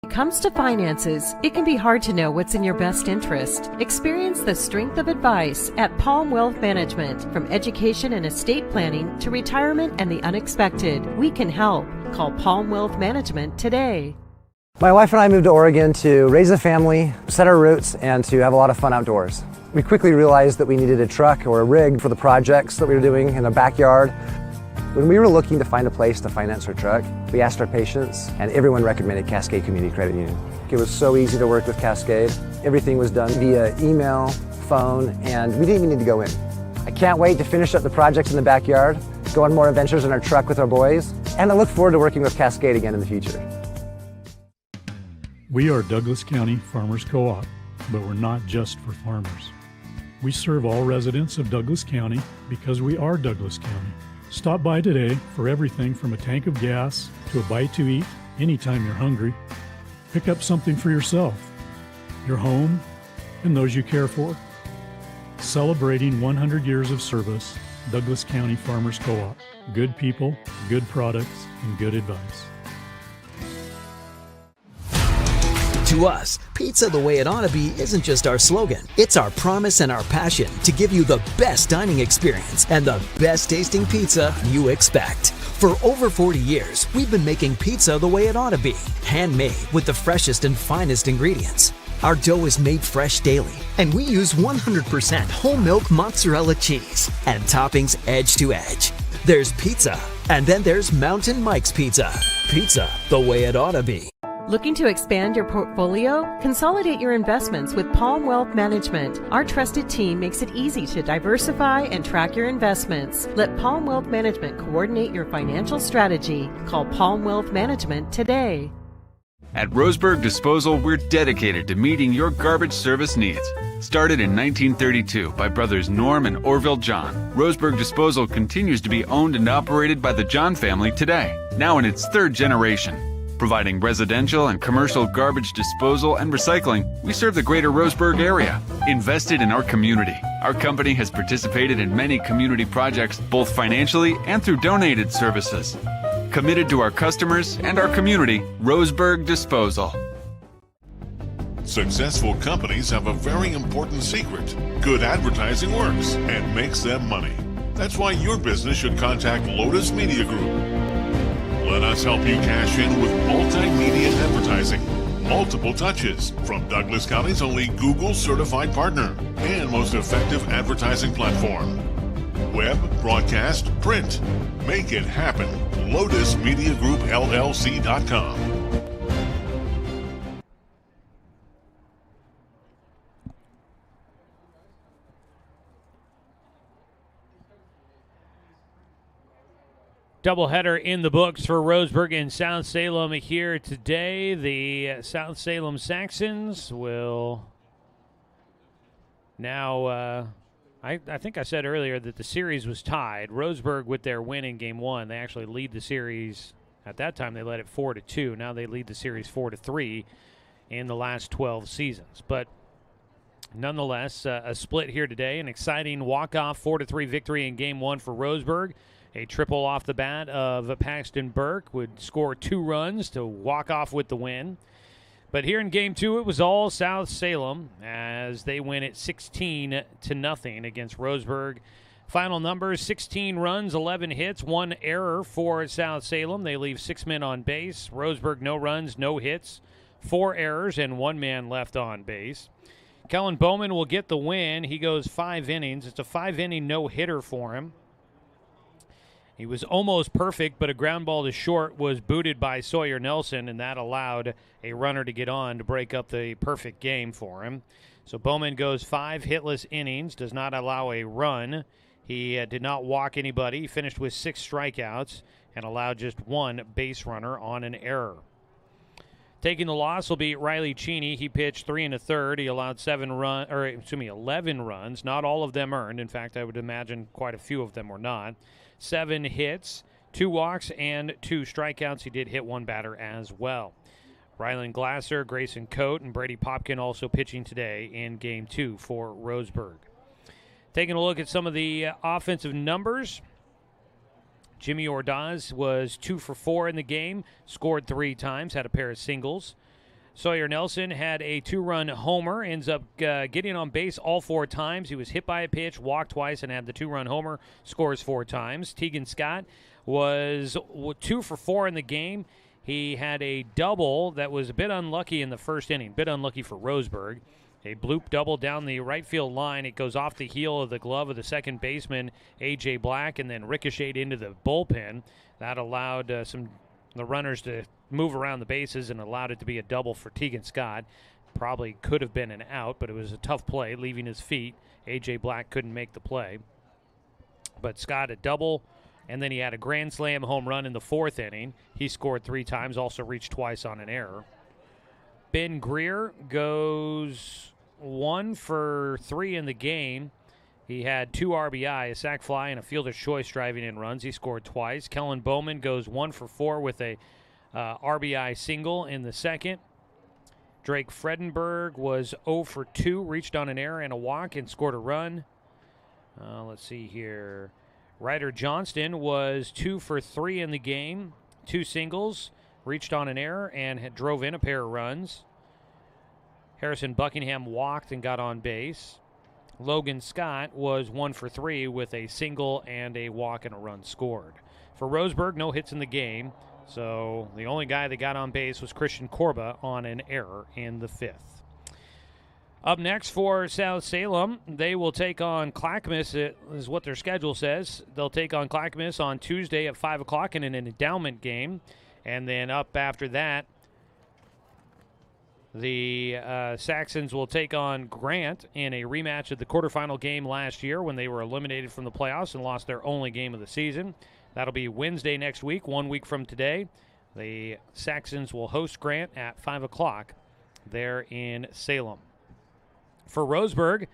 When it comes to finances, it can be hard to know what's in your best interest. Experience the strength of advice at Palm Wealth Management. From education and estate planning to retirement and the unexpected, we can help. Call Palm Wealth Management today.
My wife and I moved to Oregon to raise a family, set our roots, and to have a lot of fun outdoors. We quickly realized that we needed a truck or a rig for the projects that we were doing in the backyard. When we were looking to find a place to finance our truck, we asked our patients, and everyone recommended Cascade Community Credit Union. It was so easy to work with Cascade. Everything was done via email, phone, and we didn't even need to go in. I can't wait to finish up the projects in the backyard, go on more adventures in our truck with our boys, and I look forward to working with Cascade again in the future.
We are Douglas County Farmers Co-op, but we're not just for farmers. We serve all residents of Douglas County because we are Douglas County. Stop by today for everything from a tank of gas to a bite to eat anytime you're hungry. Pick up something for yourself, your home, and those you care for. Celebrating 100 years of service, Douglas County Farmers Co-op. Good people, good products, and good advice.
To us, pizza the way it ought to be isn't just our slogan. It's our promise and our passion to give you the best dining experience and the best tasting pizza you expect. For over 40 years, we've been making pizza the way it ought to be. Handmade with the freshest and finest ingredients. Our dough is made fresh daily, and we use 100% whole milk mozzarella cheese and toppings edge to edge. There's pizza, and then there's Mountain Mike's Pizza. Pizza the way it ought to be.
Looking to expand your portfolio? Consolidate your investments with Palm Wealth Management. Our trusted team makes it easy to diversify and track your investments. Let Palm Wealth Management coordinate your financial strategy. Call Palm Wealth Management today.
At Roseburg Disposal, we're dedicated to meeting your garbage service needs. Started in 1932 by brothers Norm and Orville John, Roseburg Disposal continues to be owned and operated by the John family today, now in its third generation. Providing residential and commercial garbage disposal and recycling, we serve the greater Roseburg area. Invested in our community, our company has participated in many community projects, both financially and through donated services. Committed to our customers and our community, Roseburg Disposal.
Successful companies have a very important secret. Good advertising works and makes them money. That's why your business should contact Lotus Media Group. Let us help you cash in with multimedia advertising. Multiple touches from Douglas County's only Google certified partner and most effective advertising platform. Web, broadcast, print. Make it happen. LotusMediaGroupLLC.com.
Doubleheader in the books for Roseburg and South Salem here today. The South Salem Saxons will now, I think I said earlier that the series was tied. Roseburg, with their win in Game 1, they actually lead the series. At that time, they led it 4-2. Now they lead the series 4-3 in the last 12 seasons. But nonetheless, a split here today. An exciting walk-off 4-3 victory in Game 1 for Roseburg. A triple off the bat of Paxton Burke would score 2 runs to walk off with the win. But here in Game 2, it was all South Salem as they win it 16-0 against Roseburg. Final numbers, 16 runs, 11 hits, 1 error for South Salem. They leave 6 men on base. Roseburg, no runs, no hits, 4 errors, and 1 man left on base. Kellen Bowman will get the win. He goes 5 innings. It's a 5-inning no-hitter for him. He was almost perfect, but a ground ball to short was booted by Sawyer Nelson, and that allowed a runner to get on to break up the perfect game for him. So Bowman goes 5 hitless innings, does not allow a run. He did not walk anybody. He finished with 6 strikeouts and allowed just 1 base runner on an error. Taking the loss will be Riley Cheney. He pitched 3 1/3. He allowed 11 runs. Not all of them earned. In fact, I would imagine quite a few of them were not. 7 hits, 2 walks, and 2 strikeouts. He did hit 1 batter as well. Rylan Glasser, Grayson Coate, and Brady Popkin also pitching today in Game 2 for Roseburg. Taking a look at some of the offensive numbers. Jimmy Ordaz was 2 for 4 in the game, scored 3 times, had a pair of singles. Sawyer Nelson had a 2-run homer, ends up getting on base all 4 times. He was hit by a pitch, walked twice, and had the 2-run homer, scores 4 times. Tegan Scott was 2 for 4 in the game. He had a double that was a bit unlucky in the first inning, bit unlucky for Roseburg. A bloop double down the right field line. It goes off the heel of the glove of the second baseman, A.J. Black, and then ricocheted into the bullpen. That allowed the runners to move around the bases and allowed it to be a double for Tegan Scott. Probably could have been an out, but it was a tough play, leaving his feet. A.J. Black couldn't make the play. But Scott a double, and then he had a grand slam home run in the 4th inning. He scored 3 times, also reached twice on an error. Ben Greer goes 1 for 3 in the game. He had 2 RBI, a sac fly, and a fielder's choice driving in runs. He scored twice. Kellen Bowman goes 1 for 4 with a RBI single in the second. Drake Fredenberg was 0 for 2, reached on an error and a walk and scored a run. Let's see here. Ryder Johnston was 2 for 3 in the game, 2 singles, reached on an error and drove in a pair of runs. Harrison Buckingham walked and got on base. Logan Scott was 1 for 3 with a single and a walk and a run scored. For Roseburg, no hits in the game, so the only guy that got on base was Christian Corba on an error in the 5th. Up next for South Salem, they will take on Clackamas, is what their schedule says. They'll take on Clackamas on Tuesday at 5 o'clock in an endowment game. And then up after that, The Saxons will take on Grant in a rematch of the quarterfinal game last year when they were eliminated from the playoffs and lost their only game of the season. That'll be Wednesday next week, 1 week from today. The Saxons will host Grant at 5 o'clock there in Salem. For Roseburg,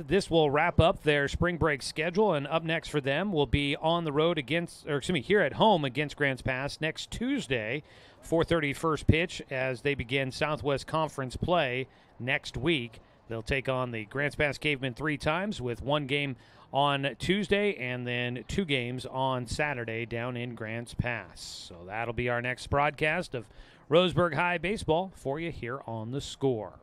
this will wrap up their spring break schedule, and up next for them will be on the road here at home against Grants Pass next Tuesday, 4:30 first pitch as they begin Southwest Conference play next week. They'll take on the Grants Pass Cavemen 3 times with 1 game on Tuesday and then 2 games on Saturday down in Grants Pass. So that'll be our next broadcast of Roseburg High baseball for you here on The Score.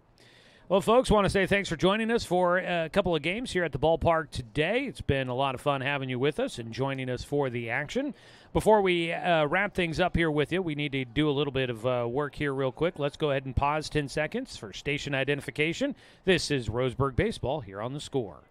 Well, folks, want to say thanks for joining us for a couple of games here at the ballpark today. It's been a lot of fun having you with us and joining us for the action. Before we wrap things up here with you, we need to do a little bit of work here real quick. Let's go ahead and pause 10 seconds for station identification. This is Roseburg Baseball here on The Score.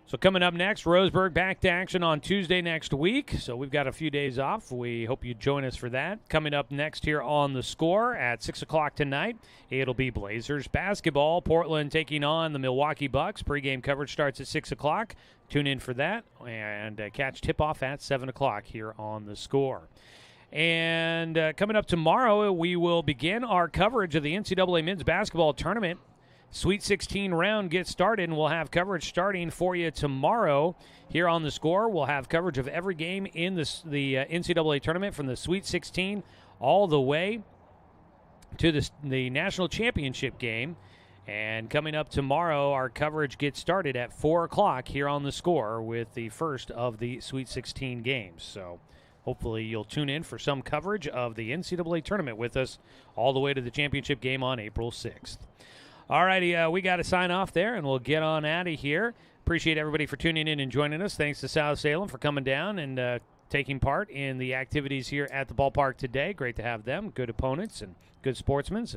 So coming up next, Roseburg back to action on Tuesday next week. So we've got a few days off. We hope you join us for that. Coming up next here on The Score at 6 o'clock tonight, it'll be Blazers basketball. Portland taking on the Milwaukee Bucks. Pregame coverage starts at 6 o'clock. Tune in for that and catch tip-off at 7 o'clock here on The Score. And coming up tomorrow, we will begin our coverage of the NCAA men's basketball tournament. Sweet 16 round gets started, and we'll have coverage starting for you tomorrow here on The Score. We'll have coverage of every game in the NCAA tournament from the Sweet 16 all the way to the national championship game. And coming up tomorrow, our coverage gets started at 4 o'clock here on The Score with the first of the Sweet 16 games. So hopefully you'll tune in for some coverage of the NCAA tournament with us all the way to the championship game on April 6th. All righty, we got to sign off there, and we'll get on out of here. Appreciate everybody for tuning in and joining us. Thanks to South Salem for coming down and taking part in the activities here at the ballpark today. Great to have them, good opponents and good sportsmen,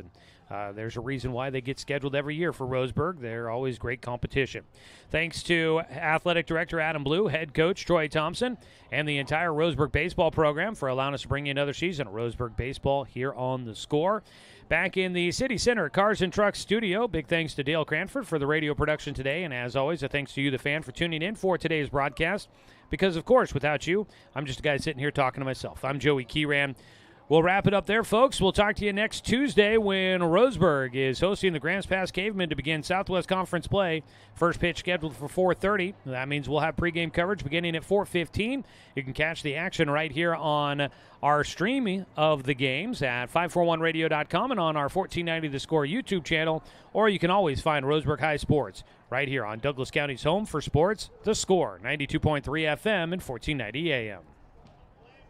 and there's a reason why they get scheduled every year for Roseburg. They're always great competition. Thanks to Athletic Director Adam Blue, Head Coach Troy Thompson, and the entire Roseburg baseball program for allowing us to bring you another season of Roseburg baseball here on The Score. Back in the City Center Cars and Trucks studio, big thanks to Dale Cranford for the radio production today, and as always, a thanks to you, the fan, for tuning in for today's broadcast, because, of course, without you, I'm just a guy sitting here talking to myself. I'm Joey Keeran. We'll wrap it up there, folks. We'll talk to you next Tuesday when Roseburg is hosting the Grants Pass Cavemen to begin Southwest Conference play. First pitch scheduled for 4:30. That means we'll have pregame coverage beginning at 4:15. You can catch the action right here on our streaming of the games at 541radio.com and on our 1490 The Score YouTube channel, or you can always find Roseburg High Sports right here on Douglas County's home for sports, The Score, 92.3 FM and 1490 AM.